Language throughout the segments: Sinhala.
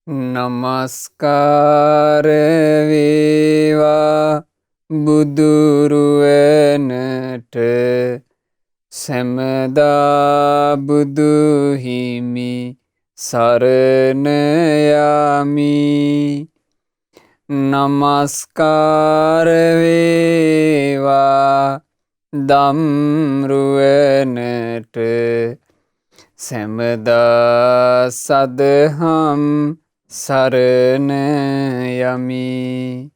නමස්කාර වේවා බුදුරුවනට සැමදා බුදු හිමි සරණ යමි. නමස්කාර වේවා ධම්රුවනට සැමදා සදහම් සරණ යමි.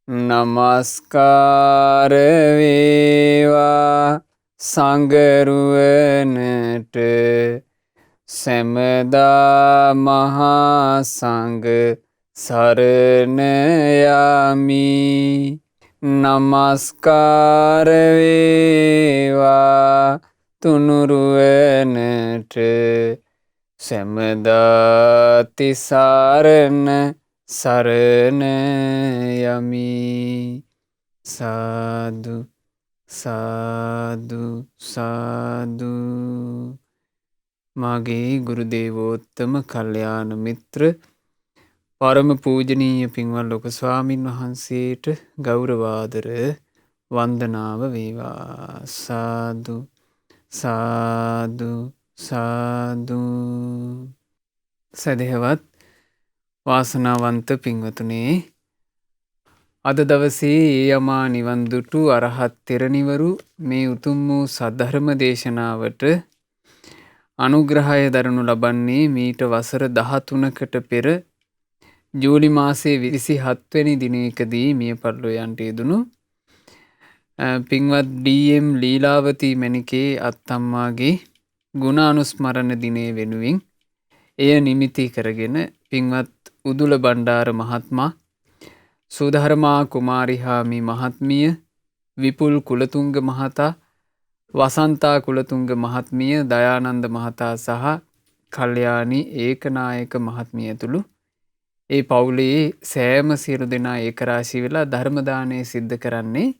නමස්කාර වේවා සංඝරුවනට සැමදා මහා සංඝ සරණ යමි. නමස්කාර වේවා තුනුරුවනට සැමදා තිසරණ සරණ යමි. සාදු සාදු සාදු. මාගේ ගුරු දේවෝත්තම කල්යාණ මිත්‍ර පරම පූජනීය පින්වත් ලොකු ස්වාමින් වහන්සේට ගෞරවාදර වන්දනාව වේවා. සාදු සාදු සාදු. සදහවත් වාසනාවන්ත පින්වතුනේ, අද දවසේ ඒ යමා නිවන් දුටු අරහත් තෙරණිවරු මේ උතුම් වූ සද්ධර්ම දේශනාවට අනුග්‍රහය දරනු ලබන්නේ මීට වසර 13කට පෙර ජූලි මාසයේ 27 වෙනි දිනයකදී මිය පරලෝ යන්ට යෙදුණු පින්වත් ඩී.එම්. ලීලාවතී මැණිකේ අත්තම්මාගේ ගුණානුස්මරණ දිනය වෙනුවෙන් එය නිමිති කරගෙන පින්වත් උදුල බණ්ඩාර මහත්මයා, සුධර්මා කුමාරිහාමි මහත්මිය, විපුල් කුලතුංග මහතා, වසන්තා කුලතුංග මහත්මිය, දයානන්ද මහතා සහ කල්යාණි ඒකනායක මහත්මිය ඇතුළු ඒ පවුලේ සෑම සියලු දෙනා ඒකරාශී වෙලා ධර්ම දානය සිද්ධ කරන්නේ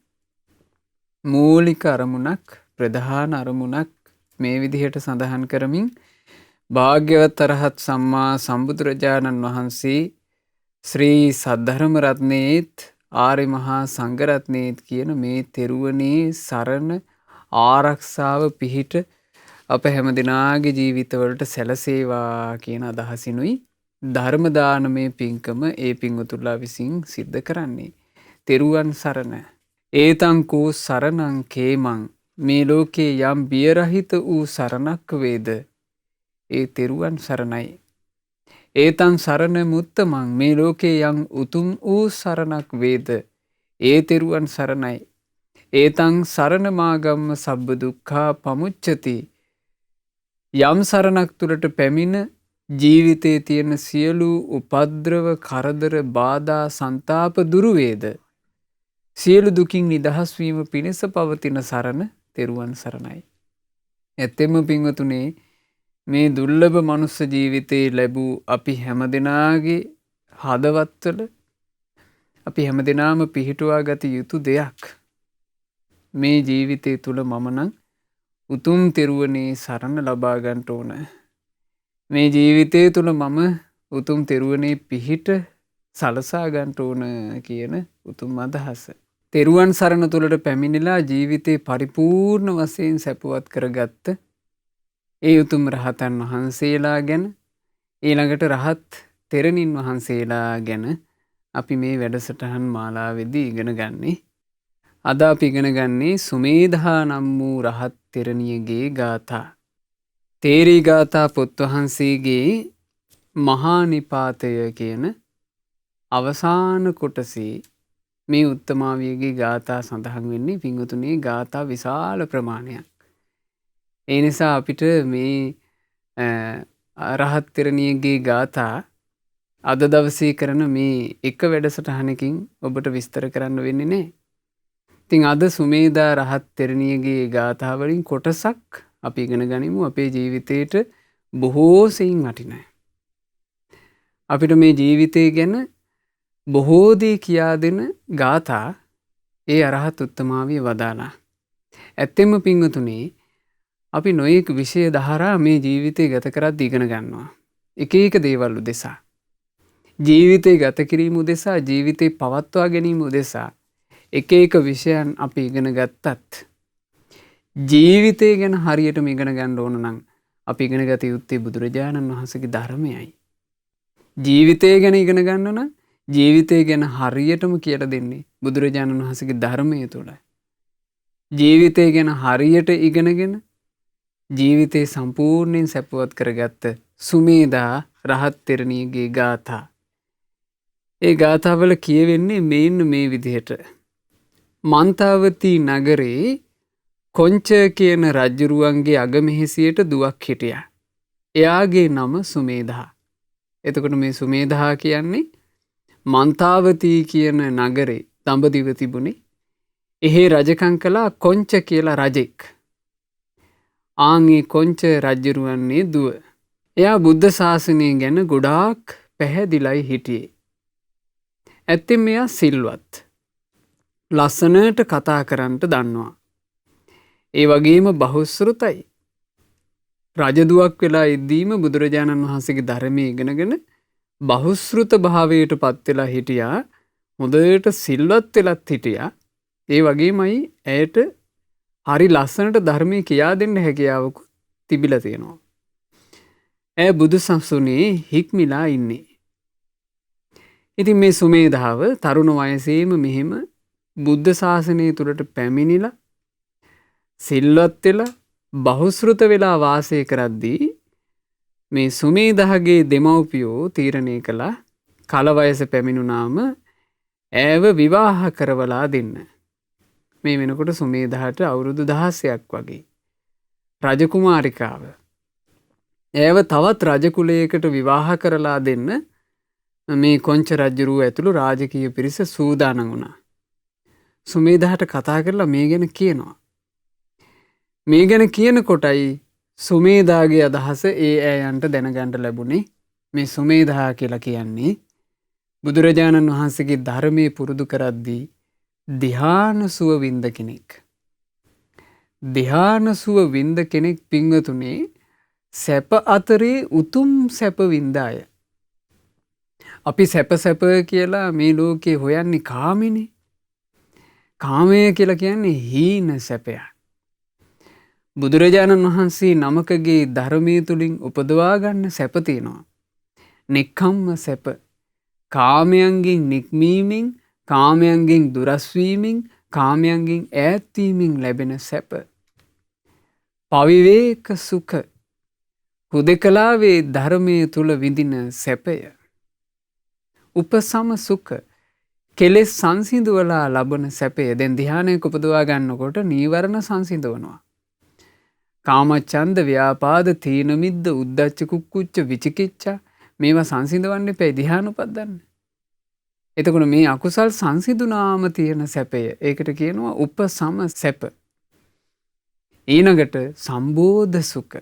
මූලික අරමුණක්, ප්‍රධාන අරමුණක් මේ විදිහට සඳහන් කරමින් භාග්‍යවත් අරහත් සම්මා සම්බුදුරජාණන් වහන්සේ ශ්‍රී සද්ධර්ම රත්නයේත් ආර්ය මහා සංඝරත්නයේත් කියන මේ තෙරුවනේ සරණ ආරක්ෂාව පිහිට අප හැම දිනාගේ ජීවිතවලට සැලසේවා කියන අදහසිනුයි ධර්ම දානමය පින්කම ඒ පින්වතුන්ලා විසින් සිද්ධ කරන්නේ. තෙරුවන් සරණ. ඒතං කෝ සරණං කේමං. මේ ලෝකේ යම් බියරහිත වූ සරණක් වේද ඒ තෙරුවන් සරණයි. ඒතං සරණ මුත්තමං. මේ ලෝකේ යම් උතුම් වූ සරණක් වේද ඒ තෙරුවන් සරණයි. ඒතං සරණ මාගම්ම සබ්බ දුක්ඛා පමුච්චති. යම් සරණක් තුළට පැමිණ ජීවිතයේ තියෙන සියලු උපද්‍රව, කරදර, බාධා, සන්තාප දුරු වේද සියලු දුකින් නිදහස් වීම පිණිස පවතින සරණ තෙරුවන් සරණයි. ඇත්තෙම පින්වතුනේ, මේ දුර්ලභ මනුස්ස ජීවිතේ ලැබූ අපි හැමදෙනාගේ හදවත්වල අපි හැමදෙනාම පිහිටුවා ගත යුතු දෙයක්. මේ ජීවිතය තුළ මම නම් උතුම් තෙරුවනේ සරණ ලබා ගන්නට ඕන. මේ ජීවිතය තුළ මම උතුම් තෙරුවනේ පිහිට සලසා ගන්නට ඕන කියන උතුම් අදහස. තෙරුවන් සරණ තුළට පැමිණිලා ජීවිතේ පරිපූර්ණ වශයෙන් සැපවත් කරගත්ත ඒ උතුම් රහතන් වහන්සේලා ගැන, ඊළඟට රහත් තෙරණින් වහන්සේලා ගැන අපි මේ වැඩසටහන් මාලාවේදී ඉගෙන ගන්නේ. අද අපි ඉගෙන ගන්නේ සුමේධා නම් වූ රහත් තෙරණියගේ ගාථා. තේරී ගාථා පොත් වහන්සේගේ මහා නිපාතය කියන අවසාන කොටසේ මේ උත්තමාවියගේ ගාථා සඳහන් වෙන්නේ. පින්වතුනි, ගාථා විශාල ප්‍රමාණයක්. ඒ නිසා අපිට මේ රහත් තෙරණියගේ ගාථා අද දවසේ කරන මේ එක වැඩසටහනකින් ඔබට විස්තර කරන්න වෙන්නේ නැහැ. ඉතින් අද සුමේධා රහත් තෙරණියගේ ගාථා වලින් කොටසක් අපි ඉගෙන ගනිමු. අපේ ජීවිතේට බොහෝ සෙයින් වටිනවා. අපිට මේ ජීවිතය ගැන බොහෝ දේ කියා දෙන ගාථා ඒ අරහත් උත්තමාවිය වදාලා. ඇත්තෙම පින්වතුනි, අපි නොයෙක් විෂය දහරා මේ ජීවිතය ගත කරද්දී ඉගෙන ගන්නවා. එක එක දේවල් උදෙසා. ජීවිතේ ගත කිරීම උදෙසා ජීවිතේ පවත්වා ගැනීම උදෙසා එක එක විෂයන් අපි ඉගෙන ගත්තත් ජීවිතය ගැන හරියටම ඉගෙන ගන්න ඕන නම් අපි ඉගෙන ගත යුත්තේ බුදුරජාණන් වහන්සේගේ ධර්මයයි. ජීවිතය ගැන ඉගෙන ගන්න නම් ජීවිතය ගැන හරියටම කියලා දෙන්නේ බුදුරජාණන් වහන්සේගේ ධර්මය තුළයි. ජීවිතය ගැන හරියට ඉගෙනගෙන ජීවිතේ සම්පූර්ණයෙන් සැපවත් කරගත්ත සුමේදා රහත් තෙරණියගේ ගාථා. ඒ ගාථාවල කියවෙන්නේ මෙන්න මේ විදිහට. මන්තාවතී නගරේ කොංච කියන රජ්ජුරුවන්ගේ අගමෙහෙසියට දුවක් හිටියා. එයාගේ නම සුමේදා. එතකොට මේ සුමේදා කියන්නේ මන්තාවතී කියන නගරේ දඹදිව තිබුණේ. එහෙ රජකම් කළා කොංච කියලා රජෙක්. ආන්ගේ කොංච රජ්ජුරුවන්නේ දුව. එයා බුද්ධ ශාසනය ගැන ගොඩාක් පැහැදිලයි හිටියේ. ඇත්තෙන් මෙයා සිල්වත්. ලස්සනට කතා කරන්නට දන්නවා. ඒ වගේම බහුශ්‍රතයි. රජදුවක් වෙලා ඉද්දීම බුදුරජාණන් වහන්සේගේ ධර්මය ඉගෙනගෙන බහුශ්‍රත භාවයට පත් වෙලා හිටියා. හොඳට සිල්වත් වෙලත් හිටියා. ඒ වගේමයි ඇයට හරි ලස්සනට ධර්මය කියා දෙන්න හැකියාවකුත් තිබිලා තියෙනවා. ඇය බුදු සසුනේ හික්මිලා ඉන්නේ. ඉතින් මේ සුමේධාව තරුණ වයසේම මෙහෙම බුද්ධ ශාසනය තුළට පැමිණිලා සිල්වත් වෙලා බහුශ්‍රත වෙලා වාසය කරද්දී මේ සුමේධාගේ දෙමව්පියෝ තීරණය කළා කල වයස පැමිණුනාම ඇයව විවාහ කරවලා දෙන්න. මේ වෙනකොට සුමේධාට අවුරුදු 16ක් වගේ. රජකුමාරිකාව. ඇයව තවත් රජ කුලයකට විවාහ කරලා දෙන්න මේ කොංච රජුරුව ඇතුළු රාජකීය පිරිස සූදානම් වුණා. සුමේධාට කතා කරලා මේ ගැන කියනවා. මේ ගැන කියනකොටයි සුමේධාගේ අදහස ඒ ඇයන්ට දැනගන්න ලැබුණේ. මේ සුමේධා කියලා කියන්නේ බුදුරජාණන් වහන්සේගේ ධර්මයේ පුරුදු කරද්දී ධ්‍යාන සුව වින්ද කෙනෙක්. ධ්‍යාන සුව වින්ද කෙනෙක් පින්වතුනේ සැප අතරේ උතුම් සැප වින්ද අය. අපි සැප කියලා මේ ලෝකේ හොයන්නේ කාමනේ. කාමය කියලා කියන්නේ හීන සැපයක්. බුදුරජාණන් වහන්සේ නමකගේ ධර්මයේ තුලින් උපදවා ගන්න සැප තියෙනවා. නික්කම්ම සැප. කාමයන්ගෙන් නික්මීමෙන්, කාමයන්ගෙන් දුරස් වීමෙන්, කාමයන්ගෙන් ඈත් වීමෙන් ලැබෙන සැප. පවිවේක සුඛ. හුදකලාවේ ධර්මයේ තුල විඳින සැපය. උපසම සුඛ. කෙලෙස් සංසිඳවලා ලබන සැපය. දැන් ධ්‍යානයක උපදවා ගන්නකොට නීවරණ සංසිඳවනවා. කාමච්ඡන්ද, ව්‍යාපාද, තීන මිද්ද, උද්ධච්ච කුක්කුච්ච, විචිකිච්ඡා මේවා සංසිඳවන්න එපා ධ්‍යාන උපදන්න. එතකොට මේ අකුසල් සංසිඳුනාම තියෙන සැපය. ඒකට කියනවා උපසම සැප. ඊළඟට සම්බෝධ සුඛ.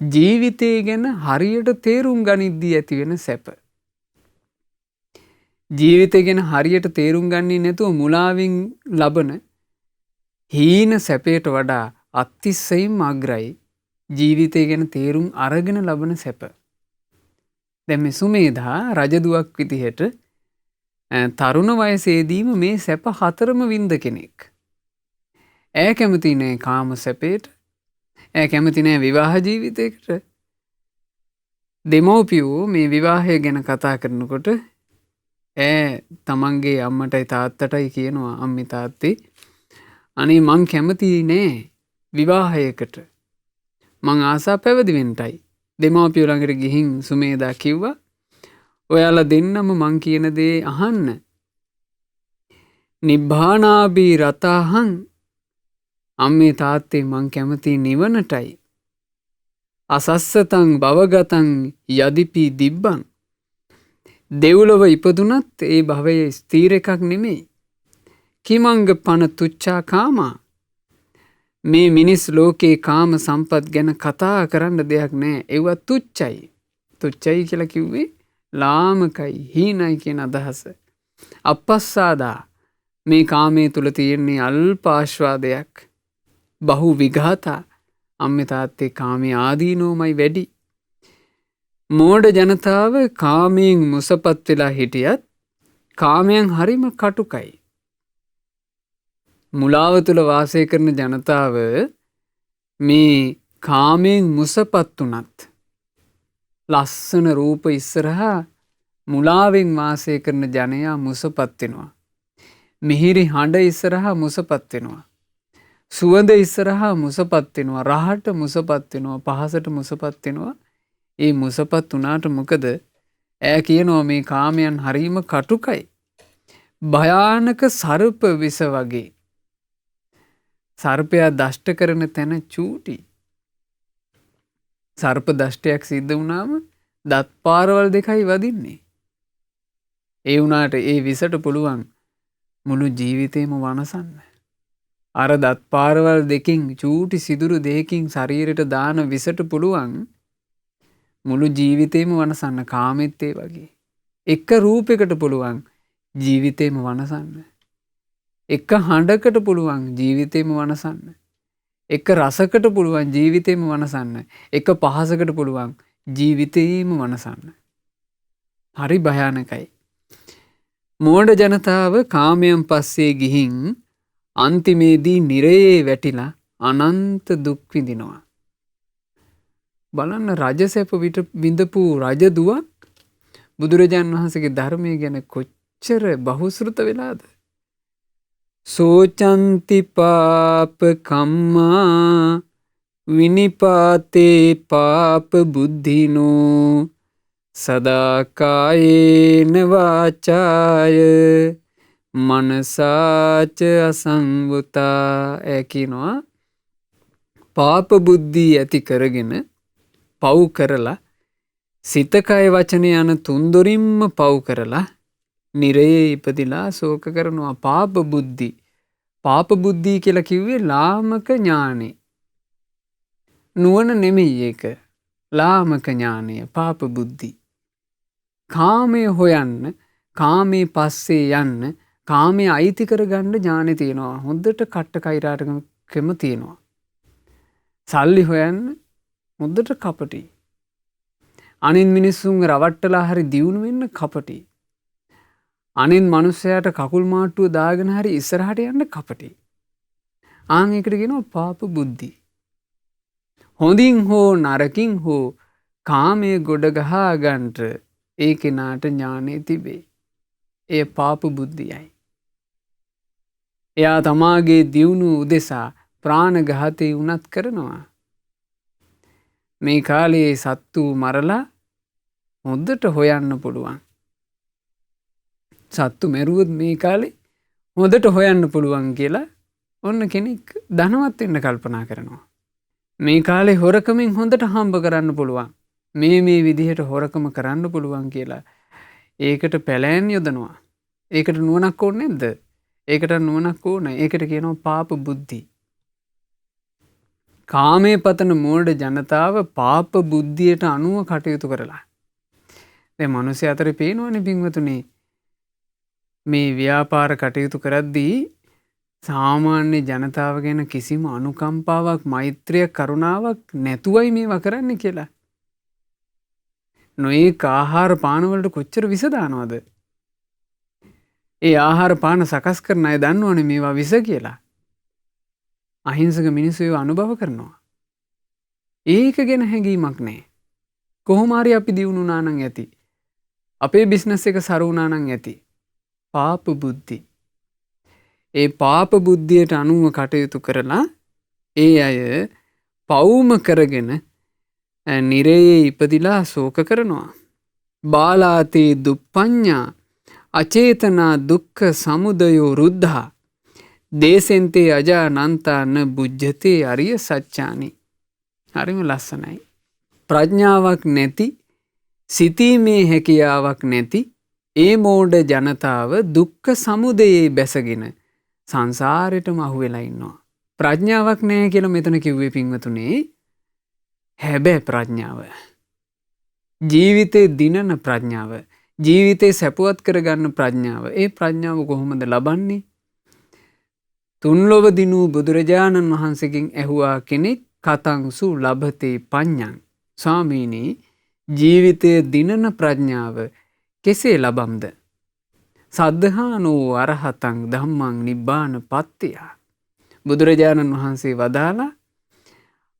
ජීවිතය ගැන හරියට තේරුම් ගනිද්දී ඇති වෙන සැප. ජීවිතය ගැන හරියට තේරුම් ගන්නේ නැතුව මුලාවෙන් ලබන හීන සැපයට වඩා අතිශයින්ම අග්‍රයි ජීවිතය ගැන තේරුම් අරගෙන ලබන සැප. දැන් මේ සුමේධා රජදුවක් විදිහට තරුණ වයසේදීම මේ සැප හතරම වින්ද කෙනෙක්. ඈ කැමති නෑ කාම සැපයට. ඈ කැමති නෑ විවාහ ජීවිතයකට. දෙමව්පියෝ මේ විවාහය ගැන කතා කරනකොට තමන්ගේ අම්මටයි තාත්තටයි කියනවා අම්මේ තාත්තේ අනේ මං කැමති නෑ විවාහයකට. මං ආසා පැවිදි වෙන්නයි. දෙමව්පියෝ ළඟට ගිහින් සුමේධා කිව්වා ඔයාලා දෙන්නම මං කියන දේ අහන්න. නිබ්බානාබී රතහං අම්මේ තාත්තේ මං කැමති නිවනටයි. අසස්සතං භවගතං යදිපි දිබ්බං දෙව්ලොව ඉපදුනත් ඒ භවය ස්ථීර එකක් නෙමෙයි. කිමංග පන තුච්ඡා කාමා මේ මිනිස් ලෝකේ කාම සම්පත් ගැන කතා කරන්න දෙයක් නෑ. ඒවා තුච්චයි. තුච්චයි කියලා කිව්වේ ලාමකයි හීනයි කියන අදහස. අපස්සාදා මේ කාමයේ තුල තියෙන්නේ අල්ප ආස්වාදයක්. බහු විඝාතා අම්මේ තාත්තේ කාමයේ ආදීනෝමයි වැඩි. මෝඩ ජනතාව කාමයෙන් මුසපත් වෙලා හිටියත් කාමයන් හරිම කටුකයි. මුලාව තුළ වාසය කරන ජනතාව මේ කාමයෙන් මුසපත් වුණත් ලස්සන රූප ඉස්සරහා මුලාවෙන් වාසය කරන ජනයා මුසපත් වෙනවා. මිහිරි හඬ ඉස්සරහා මුසපත් වෙනවා. සුවඳ ඉස්සරහා මුසපත් වෙනවා. රහට මුසපත් වෙනවා. පහසට මුසපත් වෙනවා. ඒ මුසපත් වුණාට මොකද? ඈ කියනවා මේ කාමයන් හරීම කටුකයි. භයානක සර්ප විස වගේ. සර්පයා දෂ්ට කරන තැන චූටි. සර්ප දෂ්ටයක් සිද්ධ වුණාම දත් පාරවල් දෙකයි වදින්නේ. ඒ වුණාට ඒ විසට පුළුවන් මුළු ජීවිතේම වනසන්න. අර දත් පාරවල් දෙකින් චූටි සිදුරු දෙකකින් ශරීරයට දාන විසට පුළුවන් මුළු ජීවිතේම වනසන්න. කාමෙත් ඒ වගේ. එක රූපයකට පුළුවන් ජීවිතේම වනසන්න. එක හඬකට පුළුවන් ජීවිතේම වනසන්න. එක රසකට පුළුවන් ජීවිතේම වනසන්න. එක පහසකට පුළුවන් ජීවිතේම වනසන්න. හරි භයානකයි. මෝඩ ජනතාව කාමයන් පස්සේ ගිහින් අන්තිමේදී නිරයේ වැටිලා අනන්ත දුක් විඳිනවා. බලන්න රජසැප විඳපු රජදුවක් බුදුරජාණන් වහන්සේගේ ධර්මය ගැන කොච්චර බහුශෘත වෙලාද? සෝචන්ති පාප කම්මා විනිපාතේ පාප බුද්ධිනෝ සදාකායේන වාචාය මනසාච අසංවුතා. කියනවා පාප බුද්ධිය ඇති කරගෙන පව් කරලා සිත කය වචන යන තුන්දොරින්ම පව් කරලා නිරයේ ඉපදිලා ශෝක කරනවා. පාප බුද්ධි. පාප බුද්ධිය කියලා කිව්වේ ලාමක ඥානෙ. නුවණ නෙමෙයි ඒක. ලාමක ඥානය පාප බුද්ධි. කාමය හොයන්න, කාමයේ පස්සේ යන්න, කාමයේ අයිති කරගන්න ඥානෙ තියෙනවා. හොඳට කට්ට කෛරාටකම තියෙනවා. සල්ලි හොයන්න හොඳට කපටි. අනින් මිනිස්සුන් රවට්ටලා හරි දියුණු වෙන්න කපටි. අනින් මනුස්සයාට කකුල් මාට්ටුව දාගෙන හරි ඉස්සරහට යන්න කපටි. ආන් ඒකට කියනවා පාප බුද්ධි. හොඳින් හෝ නරකින් හෝ කාමයේ ගොඩ ගහා ගන්නට ඒ කෙනාට ඥානෙ තිබේ. එය පාප බුද්ධියයි. එයා තමාගේ දියුණු උදෙසා ප්‍රාණඝාතය වුණත් කරනවා. මේ කාලයේ සත්තු මරලා හොඳට හොයන්න පුළුවන්. සත්තු මැරුවොත් මේ කාලේ හොඳට හොයන්න පුළුවන් කියලා ඔන්න කෙනෙක් ධනවත් වෙන්න කල්පනා කරනවා. මේ කාලේ හොරකමින් හොඳට හම්බ කරන්න පුළුවන්. මේ විදිහට හොරකම කරන්න පුළුවන් කියලා ඒකට පැලෑන් යොදනවා. ඒකට නුවණක් ඕනේ නැද්ද? ඒකට නුවණක් ඕනේ. ඒකට කියනවා පාප බුද්ධි. කාමයේ පතන මෝඩ ජනතාව පාප බුද්ධියට අනුව කටයුතු කරලා. දැන් මිනිස්සු අතරේ පේනවනේ පින්වතුනි මේ ව්‍යාපාර කටයුතු කරද්දී සාමාන්‍ය ජනතාව ගැන කිසිම අනුකම්පාවක්, මෛත්‍රියක්, කරුණාවක් නැතුවයි මේවා කරන්නේ කියලා. නොඒක ආහාර පාන වලට කොච්චර විස දානවද? ඒ ආහාර පාන සකස් කරන අය දන්නවනේ මේවා විස කියලා. අහිංසක මිනිස්සු ඒවා අනුභව කරනවා. ඒක ගැන හැඟීමක් නැහැ. කොහොම හරි අපි දියුණු වුණා නම් ඇති. අපේ බිස්නස් එක සරු වුණා නම් ඇති. පාප බුද්ධි. ඒ පාප බුද්ධියට අනුව කටයුතු කරලා ඒ අය පවුම කරගෙන නිරයේ ඉපදිලා ශෝක කරනවා. බාලාතේ දුප්පඤ්ඤා අචේතනා දුක්ඛ සමුදයෝ රුද්ධා දේසෙන්තේ අජානන්තාන බුද්ධතේ අරිය සත්‍යානි. හරිම ලස්සනයි. ප්‍රඥාවක් නැති, සිතීමේ හැකියාවක් නැති ඒ මෝඩ ජනතාව දුක්ඛ සමුදයේ බැසගෙන සංසාරෙටම අහු වෙලා ඉන්නවා. ප්‍රඥාවක් නැහැ කියලා මෙතන කිව්වේ පින්වතුනේ හැබැයි ප්‍රඥාව. ජීවිතේ දිනන ප්‍රඥාව, ජීවිතේ සැපවත් කරගන්න ප්‍රඥාව. ඒ ප්‍රඥාව කොහොමද ලබන්නේ? තුන්ලොව දිනූ බුදුරජාණන් වහන්සේගෙන් ඇහුවා කෙනෙක් කතංසු ලබතේ පඤ්ඤං. ස්වාමීනි, ජීවිතයේ දිනන ප්‍රඥාව කෙසේ ලබම්ද? සද්ධානෝ අරහතං ධම්මං නිබ්බාන පත්තිය. බුදුරජාණන් වහන්සේ වදාලා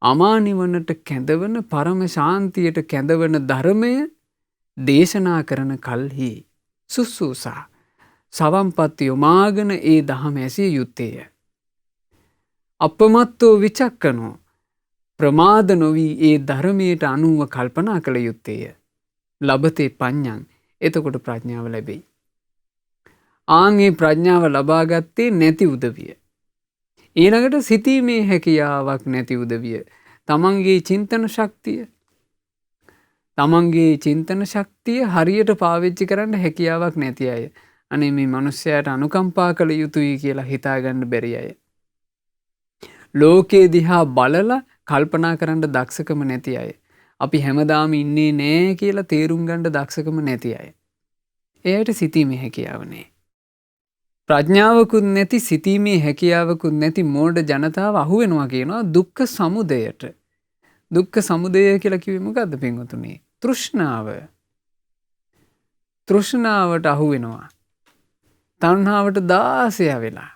අමා නිවනට කැඳවන පරම ශාන්තියට කැඳවන ධර්මය දේශනා කරන කල්හි සුසුසා සවම්පත් යොමාගෙන ඒ දහම ඇසිය යුත්තේය. අපමත්තෝ විචක්කනෝ ප්‍රමාද නොවී ඒ ධර්මයට අනුව කල්පනා කළ යුත්තේය. ලබතේ පඤ්ඤං එතකොට ප්‍රඥාව ලැබෙයි. ආන්ගේ ප්‍රඥාව ලබාගත්තේ නැති උදවිය. ඊළඟට සිතීමේ හැකියාවක් නැති උදවිය. තමන්ගේ චින්තන ශක්තිය හරියට පාවිච්චි කරන්න හැකියාවක් නැති අය. අනේ මේ මිනිස්සයාට අනුකම්පා කළ යුතුයි කියලා හිතාගන්න බැරි අය. ලෝකේ දිහා බලලා කල්පනා කරන්න දක්ෂකම නැති අය. අපි හැමදාම ඉන්නේ නෑ කියලා තේරුම් ගන්න දක්ෂකම නැති අය. එයාට සිතීමේ හැකියාව නෑ. ප්‍රඥාවකුත් නැති සිතීමේ හැකියාවකුත් නැති මෝඩ ජනතාව අහු වෙනවා කියනවා දුක්ඛ සමුදයට. දුක්ඛ සමුදය කියලා කිව්වේ මොකද්ද පින්වතුනි? තෘෂ්ණාව. තෘෂ්ණාවට අහු වෙනවා. තණ්හාවට 16 වෙලා.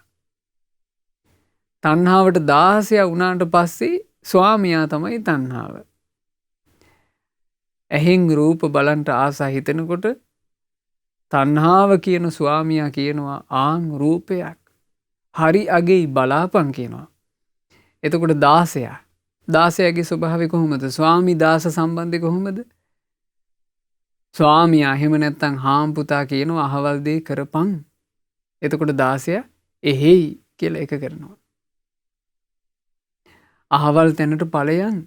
තණ්හාවට 16 වුණාට පස්සේ ස්වාමියා තමයි තණ්හාව. ඇහෙන් රූප බලන්ට ආසා හිතෙනකොට තණ්හාව කියන ස්වාමියා කියනවා ආන් රූපයක් හරි අගෙයි බලාපන් කියනවා. එතකොට 16 16ගේ ස්වභාවය කොහොමද? ස්වාමි දාස සම්බන්ධය කොහොමද? ස්වාමියා එහෙම නැත්තම් හාම්පුතා කියනවා අහවල් දේ කරපන්. එතකොට 16 එහෙයි කියලා එක කරනවා. අහවල් තැනට ඵලයන්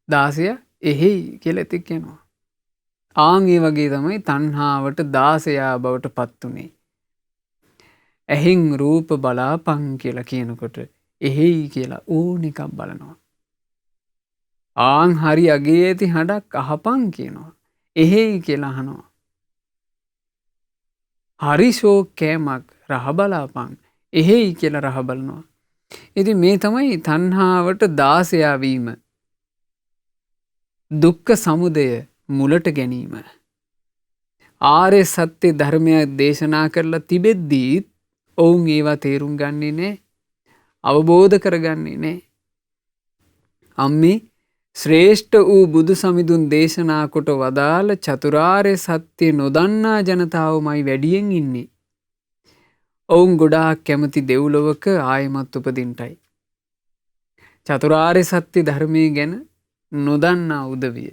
16 එහෙයි කියලා එතික් කියනවා. ආන් ඒ වගේ තමයි තණ්හාවට 16 බවට පත් උනේ. ඇහෙන් රූප බලාපන් කියලා කියනකොට එහෙයි කියලා ඕන එකක් බලනවා. ආන් හරි අගේ ඇති හඬක් අහපන් කියනවා. එහෙයි කියලා අහනවා. හරි ෂෝක් කෑමක් රහ බලාපන්. එහෙයි කියලා රහ බලනවා. ඉතින් මේ තමයි තණ්හාවට 16 වීම. දුක්ඛ සමුදය මුලට ගැනීම. ආර්ය සත්‍ය ධර්මයක් දේශනා කරලා තිබෙද්දී ඔවුන් ඒවා තේරුම් ගන්නේ නැහැ. අවබෝධ කරගන්නේ නැහැ. අම්මේ ශ්‍රේෂ්ඨ වූ බුදු සමිඳුන් දේශනා කොට වදාළ චතුරාර්ය සත්‍ය නොදන්නා ජනතාවමයි වැඩියෙන් ඉන්නේ. ඔවුන් ගොඩාක් කැමති දෙව්ලොවක ආයමත් උපදින්නයි. චතුරාර්ය සත්‍ය ධර්මයේ ගැන නොදන්නා උදවිය.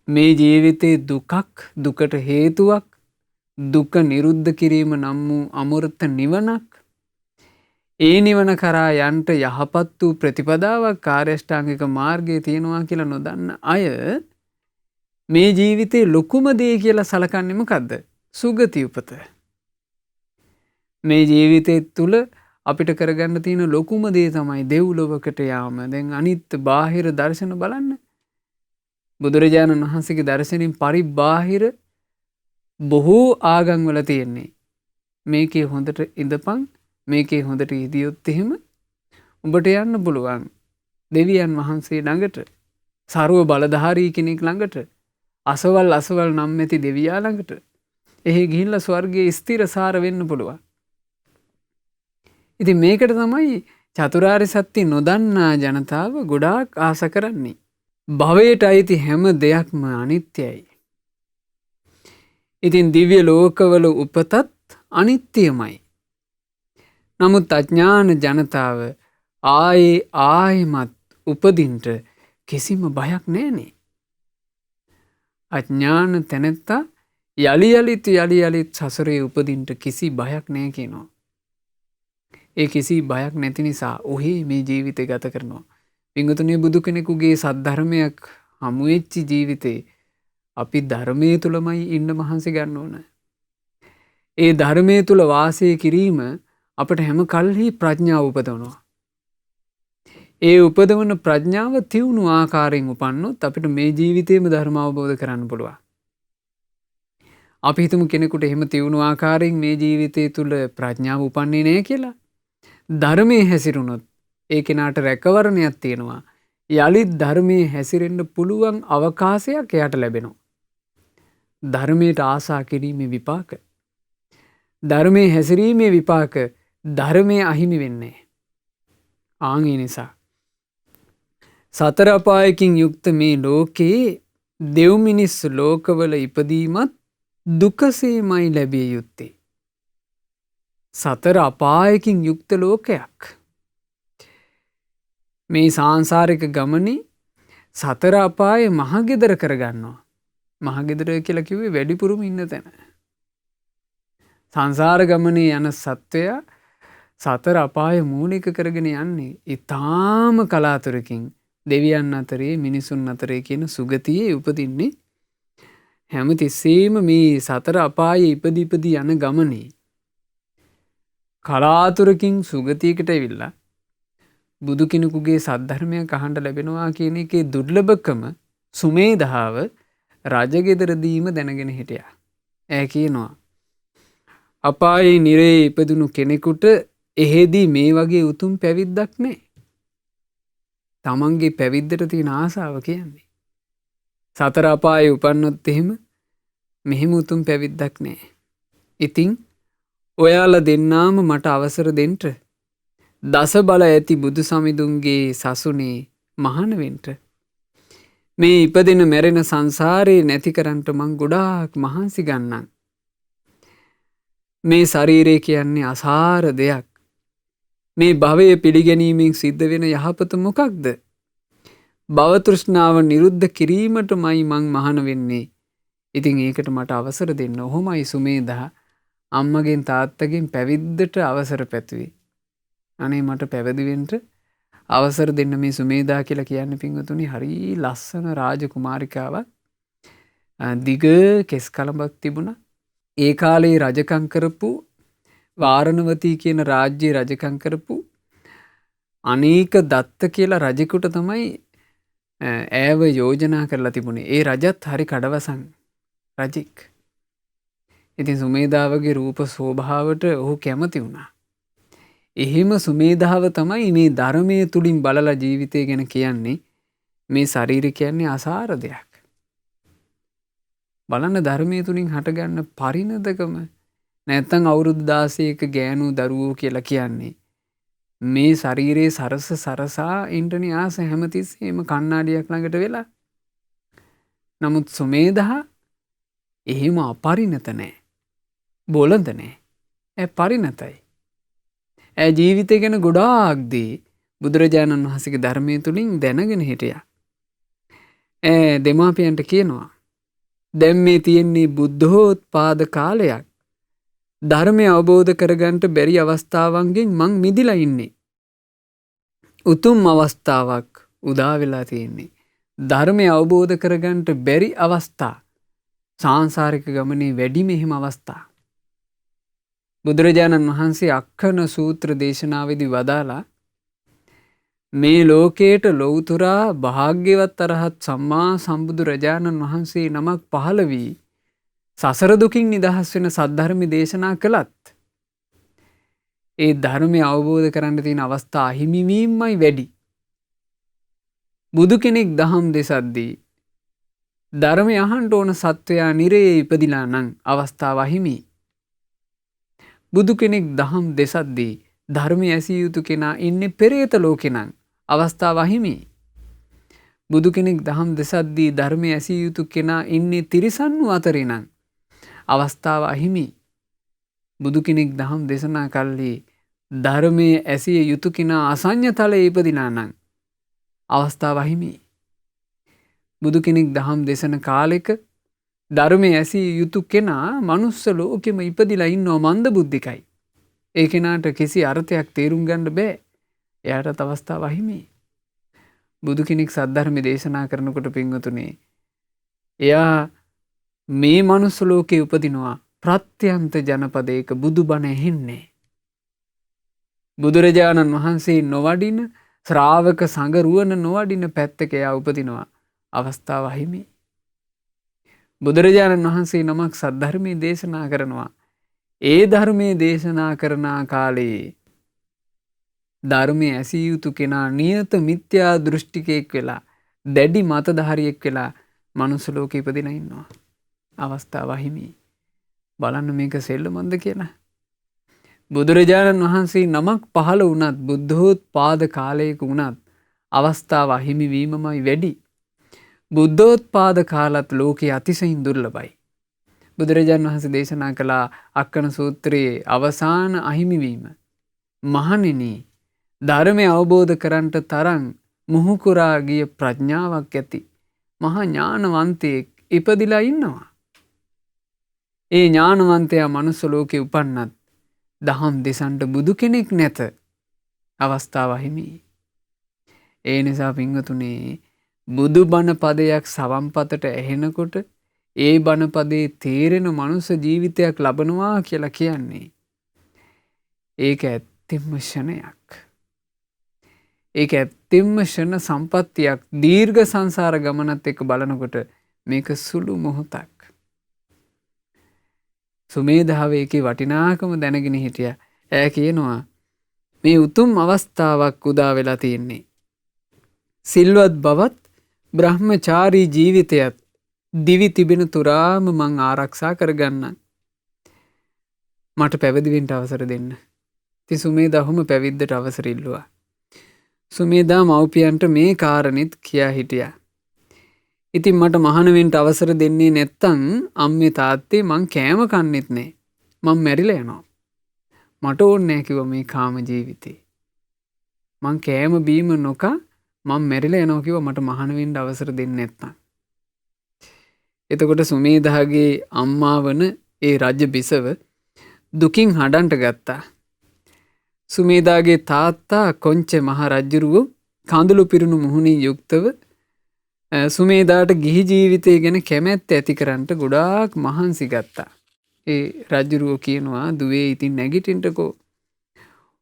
මේ ජීවිතේ දුකක්, දුකට හේතුවක්, දුක නිරුද්ධ කිරීම නම් වූ අමෘත නිවනක්, ඒ නිවන කරා යන්ට යහපත් වූ ප්‍රතිපදාවක් කාර්යෂ්ටාංගික මාර්ගයේ තියෙනවා කියලා නොදන්න අය මේ ජීවිතේ ලොකුම දේ කියලා සලකන්නේ මොකද්ද? සුගති උපත. මේ ජීවිතේ තුල අපිට කරගන්න තියෙන ලොකුම දේ තමයි දෙව්ලොවකට යාම. දැන් අනිත් බාහිර දර්ශන බලන්න. බුදුරජාණන් වහන්සේගේ දර්ශනින් පරිබාහිර බොහෝ ආගම් වල තියෙන්නේ. මේකේ හොඳට ඉඳපන්, මේකේ හොඳට ඉදියොත් එහෙම උඹට යන්න පුළුවන් දෙවියන් වහන්සේ ළඟට, ਸਰව බලධාරී කෙනෙක් ළඟට, අසවල් නම් ඇති දෙවියා ළඟට. එහි ගිහිල්ලා ස්වර්ගයේ ස්ථිරසාර වෙන්න පුළුවන්. ඉතින් මේකට තමයි චතුරාර්ය සත්‍ය නොදන්නා ජනතාව ගොඩාක් ආස කරන්නේ. භවයට අයිති හැම දෙයක්ම අනිත්‍යයි. ඉතින් දිව්‍ය ලෝකවල උපතත් අනිත්‍යමයි. නමුත් අඥාන ජනතාව ආයෙමත් උපදින්ට කිසිම බයක් නැහනේ. අඥාන තැනැත්තා යලි යලිත් සසරේ උපදින්ට කිසි බයක් නැහැ කියනවා. ඒ කිසි බයක් නැති නිසා ඔහේ මේ ජීවිතය ගත කරනවා. පින්වතුනි, බුදු කෙනෙකුගේ සද්ධර්මයක් හමු වෙච්ච ජීවිතේ අපි ධර්මයේ තුලමයි ඉන්න මහන්සි ගන්න ඕන. ඒ ධර්මයේ තුල වාසය කිරීම අපට හැම කල්හි ප්‍රඥාව උපදවනවා. ඒ උපදවන ප්‍රඥාව තියුණු ආකාරයෙන් උපන්නොත් අපිට මේ ජීවිතේම ධර්ම අවබෝධ කරන්න පුළුවන්. අපි හිතමු කෙනෙකුට එහෙම තියුණු ආකාරයෙන් මේ ජීවිතය තුල ප්‍රඥාව උපන්නේ නැහැ කියලා. ධර්මයේ හැසිරුණොත් ඒ කෙනාට රැකවරණයක් තියෙනවා. යලිත් ධර්මයේ හැසිරෙන්න පුළුවන් අවකාශයක් එයාට ලැබෙනවා. ධර්මයට ආසා කිරීමේ විපාක. ධර්මයේ හැසිරීමේ විපාක ධර්මයේ අහිමි වෙන්නේ. ආන් ඒ නිසා සතර අපායකින් යුක්ත මේ ලෝකේ දෙව් මිනිස් ලෝකවල ඉපදීමත් දුකසේමයි ලැබිය යුත්තේ. සතර අපායකින් යුක්ත ලෝකයක්. මේ සාංසාරික ගමනේ සතර අපාය මහගෙදර කරගන්නවා. මහගෙදර කියලා කිව්වේ වැඩිපුරම ඉන්න තැන. සංසාර ගමනේ යන සත්වයා සතර අපාය මූලික කරගෙන යන්නේ ඊටාම කලාතුරකින් දෙවියන් අතරේ මිනිසුන් අතරේ කියන සුගතියේ උපදින්නේ. හැම තිස්සෙම මේ සතර අපායේ ඉපදී යන ගමනේ කලාතුරකින් සුගතියකට ඇවිල්ලා බුදු කෙනෙකුගේ සද්ධර්මයක් අහන්න ලැබෙනවා කියන එකේ දුර්ලභකම සුමේධාව රජගෙදරදීම දැනගෙන හිටියා. ඈ කියනවා අපායේ නිරේ ඉපදුණු කෙනෙකුට එහෙදී මේ වගේ උතුම් පැවිද්දක් නැහැ. තමන්ගේ පැවිද්දට තියෙන ආසාව කියන්නේ. සතර අපායේ උපන්නොත් එහෙම මෙහෙම උතුම් පැවිද්දක් නැහැ. ඉතින් ඔයාලා දෙන්නාම මට අවසර දෙන්න. දස බල ඇති බුදු සමිඳුන්ගේ සසුනේ මහාන වෙන්න. මේ ඉපදෙන මැරෙන සංසාරේ නැති කරන්ට මං ගොඩාක් මහන්සි ගන්නම්. මේ ශරීරය කියන්නේ අසාර දෙයක්. මේ භවය පිළිගැනීමෙන් සිද්ධ වෙන යහපත මොකක්ද? භව තෘෂ්ණාව නිරුද්ධ කිරීමටමයි මං මහාන වෙන්නේ. ඉතින් ඒකට මට අවසර දෙන්න. ඔහොමයි සුමේධා අම්මගෙන් තාත්තගෙන් පැවිද්දට අවසර පැතුවේ. අනේ මට පැවිදි වෙන්න අවසර දෙන්න මේ සුමේධා කියලා කියන්නේ පින්වතුනි හරි ලස්සන රාජකුමාරිකාවක්. දිග කෙස් කලඹක් තිබුණා. ඒ කාලේ රජකම් කරපු වාරණවතී කියන රාජ්‍යයේ රජකම් කරපු අනේක දත්ත කියලා රජෙකුට තමයි ඈව යෝජනා කරලා තිබුණේ. ඒ රජත් හරි කඩවසන් රජෙක්. ඉතින් සුමේධාවගේ රූප ශෝභාවට ඔහු කැමති වුණා. එහෙම සුමේධාව තමයි මේ ධර්මයේ තුලින් බලලා ජීවිතය ගැන කියන්නේ. මේ ශරීරය කියන්නේ අසාර දෙයක්. බලන්න ධර්මයේ තුලින් හටගන්න පරිණතකම නැත්තම් අවුරුදු 16ක ගෑනු දරුවෝ කියලා කියන්නේ. මේ ශරීරයේ සරසා ඉන්ටනි ආස හැමතිස්සෙම කණ්ණාඩියක් ළඟට වෙලා. නමුත් සුමේධා එහෙම අපරිණත නැහැ. බොළඳ නැහැ. ඒ පරිණතයි. ඒ ජීවිතය ගැන ගොඩාක් දේ බුදුරජාණන් වහන්සේගේ ධර්මයේ තුලින් දැනගෙන හිටියා. දෙමාපියන්ට කියනවා දැන් මේ තියෙන්නේ බුද්ධෝත්පාද කාලයක්. ධර්මය අවබෝධ කරගන්න බැරි අවස්ථාවන්ගෙන් මං මිදිලා ඉන්නේ. උතුම් අවස්ථාවක් උදා වෙලා තියෙන්නේ. ධර්මය අවබෝධ කරගන්න බැරි අවස්ථා සාංසාරික ගමනේ වැඩිම එහෙම අවස්ථා. බුදුරජාණන් වහන්සේ අක්ඛන සූත්‍ර දේශනාවේදී වදාලා මේ ලෝකයට ලෞතුරා භාග්‍යවත් අරහත් සම්මා සම්බුදුරජාණන් වහන්සේ නමක් පහළ වී සසර දුකින් නිදහස් වෙන සද්ධර්ම දේශනා කළත් ඒ ධර්මය අවබෝධ කරන්න තියෙන අවස්ථා අහිමි වීමයි වැඩි. බුදු කෙනෙක් දහම් දෙසද්දී ධර්මය අහන්න ඕන සත්වයා නිරයේ ඉපදිලා නම් අවස්ථාව අහිමි. බුදු කෙනෙක් දහම් දෙසද්දී ධර්මය ඇසිය යුතු කෙනා ඉන්නේ පෙරේත ලෝකේ නම් අවස්ථාව අහිමි. බුදු කෙනෙක් දහම් දෙසද්දී ධර්මය ඇසිය යුතු කෙනා ඉන්නේ තිරිසන් අතරේ නම් අවස්ථාව අහිමි. බුදු කෙනෙක් දහම් දේශනා කල්ලි ධර්මයේ ඇසිය යුතු කෙනා අසඤ්ඤ තලයේ ඉපදිනා නම් අවස්ථාව අහිමි. බුදු කෙනෙක් දහම් දේශන කාලෙක ධර්මයේ ඇසිය යුතු කෙනා මනුස්ස ලෝකෙම ඉපදිලා ඉන්නව මන්ද බුද්ධිකයි. ඒ කෙනාට කිසි අර්ථයක් තේරුම් ගන්න බෑ. එයාටත් අවස්ථාව අහිමි. බුදු කෙනෙක් සද්ධර්ම දේශනා කරනකොට පින්වතුනි එයා මේ මනුස්ස ලෝකේ උපදිනවා ප්‍රත්‍යන්ත ජනපදයක බුදුබණ ඇහෙන්නේ. බුදුරජාණන් වහන්සේ නොවඩින ශ්‍රාවක සංඝ රුවන නොවඩින පැත්තක එයා උපදිනවා අවස්ථාව අහිමි. බුදුරජාණන් වහන්සේ නමක් සද්ධර්මයේ දේශනා කරනවා. ඒ ධර්මයේ දේශනා කරන කාලේ ධර්මයේ ඇසිය යුතු කෙනා නියත මිත්‍යා දෘෂ්ටිකයෙක් වෙලා දැඩි මතධාරියෙක් වෙලා මනුස්ස ලෝකෙ ඉපදිලා ඉන්නවා. අවස්ථාව අහිමි. බලන්න මේක සෙල්ලමක්ද කියලා. බුදුරජාණන් වහන්සේ නමක් පහළ වුණත් බුද්ධෝත්පාද කාලයක වුණත් අවස්ථාව අහිමි වීමමයි වැඩි. බුද්ධෝත්පාද කාලත් ලෝකයේ අතිශයින් දුර්ලභයි. බුදුරජාණන් වහන්සේ දේශනා කළා අක්කන සූත්‍රයේ අවසාන අහිමිවීම. මහණෙනි, ධර්මය අවබෝධ කරන්නට තරම් මුහුකුරා ගිය ප්‍රඥාවක් ඇති මහා ඥානවන්තයෙක් ඉපදිලා ඉන්නවා. ඒ ඥානවන්තයා මනුස්ස ලෝකේ උපන්නත් දහම් දෙසන්ට බුදු කෙනෙක් නැත. අවස්ථාව අහිමි. ඒ නිසා පින්වතුනි, බුදු බණ පදයක් සවම්පතට ඇහෙනකොට ඒ බණ පදේ තේරෙන මනුස්ස ජීවිතයක් ලබනවා කියලා කියන්නේ ඒක ඇත්තෙන්ම ෂණයක්. ඒක ඇත්තෙන්ම ෂණ සම්පත්තියක්. දීර්ඝ සංසාර ගමනත් එක්ක බලනකොට මේක සුළු මොහොතක්. සුමේධාව ඒකේ වටිනාකම දැනගෙන හිටියා. ඈ කියනවා මේ උතුම් අවස්ථාවක් උදා වෙලා තියෙන්නේ. සිල්වත් බවත් බ්‍රහ්මචාරී ජීවිතයත් දිවි තිබෙන තුරාම මං ආරක්ෂා කරගන්නම්. මට පැවිදි වෙන්න අවසර දෙන්න. ඉතින් සුමේධා ඔහොම පැවිද්දට අවසර ඉල්ලුවා. සුමේධා මව්පියන්ට මේ කාරණෙත් කියා හිටියා. ඉතින් මට මහාන වෙන්න අවසර දෙන්නේ නැත්තම් අම්මේ තාත්තේ මං කෑම කන්නෙත් නෑ. මං මැරිලා යනවා. මට ඕනේ නෑ කිව්වා මේ කාම ජීවිතේ. මං කෑම බීම නොකා මං මැරිලා යනවා කිව්වා මට මහාන වෙන්න අවසර දෙන්නේ නැත්තම්. එතකොට සුමේධාගේ අම්මා වන ඒ රජ බිසව දුකින් හඬන්ට ගත්තා. සුමේධාගේ තාත්තා කොංච මහ රජුරුව කඳුළු පිරුණු මුහුණින් යුක්තව සුමේධාට ගිහි ජීවිතය ගැන කැමැත්ත ඇති කරන්නට ගොඩාක් මහන්සි ගත්තා. ඒ රජුරුව කියනවා දුවේ ඉතින් නැගිටින්නකෝ.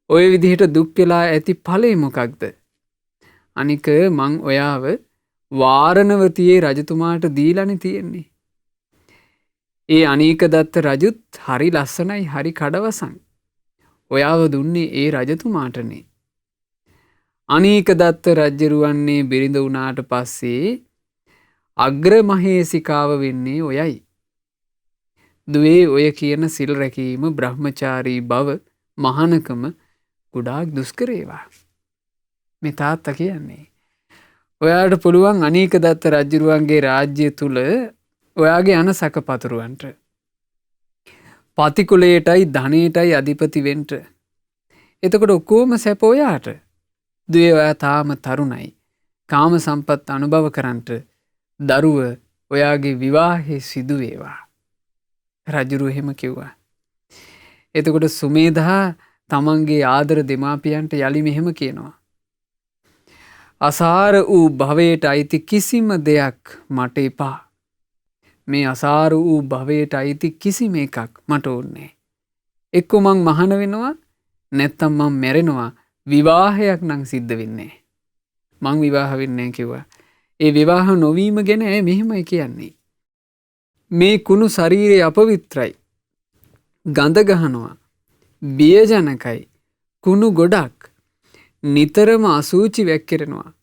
ඔය විදිහට දුක් වෙලා ඇති ඵලෙ මොකක්ද? අනික මං ඔයාව වාරණවතියේ රජතුමාට දීලානේ තියෙන්නේ. ඒ අනීක දත්ත රජුත් හරි ලස්සනයි, හරි කඩවසන්. ඔයාව දුන්නේ ඒ රජතුමාටනේ. අනීක දත්ත රජ්ජරුවන්නේ බිරිඳ වුණාට පස්සේ අග්‍ර මහේසිකාව වෙන්නේ ඔයයි. දුවේ ඔය කියන සිල් රැකීම, බ්‍රහ්මචාරී බව, මහානකම ගොඩාක් දුෂ්කර ඒවා. මේ තාත්තා කියන්නේ ඔයාට පුළුවන් අනීක දත්ත රජ්ජරුවන්ගේ රාජ්‍ය තුල ඔයාගේ අන සැකපතුරුවන්ට පතිකුලයටයි ධනයටයි අධිපති වෙන්න. එතකොට ඔක්කොම සැප ඔයාට. දුවේ ඔයා තාම තරුණයි. කාම සම්පත් අනුභව කරන්නට දරුව ඔයාගේ විවාහේ සිදු වේවා. රජුරු එහෙම කිව්වා. එතකොට සුමේධා තමන්ගේ ආදර දෙමාපියන්ට යලි මෙහෙම කියනවා. අසාර වූ භවයට අයිති කිසිම දෙයක් මට එපා. මේ අසාර වූ භවයට අයිති කිසිම එකක් මට ඕනේ. එක්ක මං මහාන වෙනවා නැත්තම් මං මැරෙනවා. විවාහයක් නම් සිද්ධ වෙන්නේ. මං විවාහ වෙන්නේ කිව්වා. ඒ විවාහ නොවීම ගැන මෙහෙමයි කියන්නේ. මේ කුණු ශරීරය අපවිත්‍රයි. ගඳ ගහනවා. බියජනකයි. කුණු ගොඩක්. නිතරම අසූචි වැක්කිරෙනවා.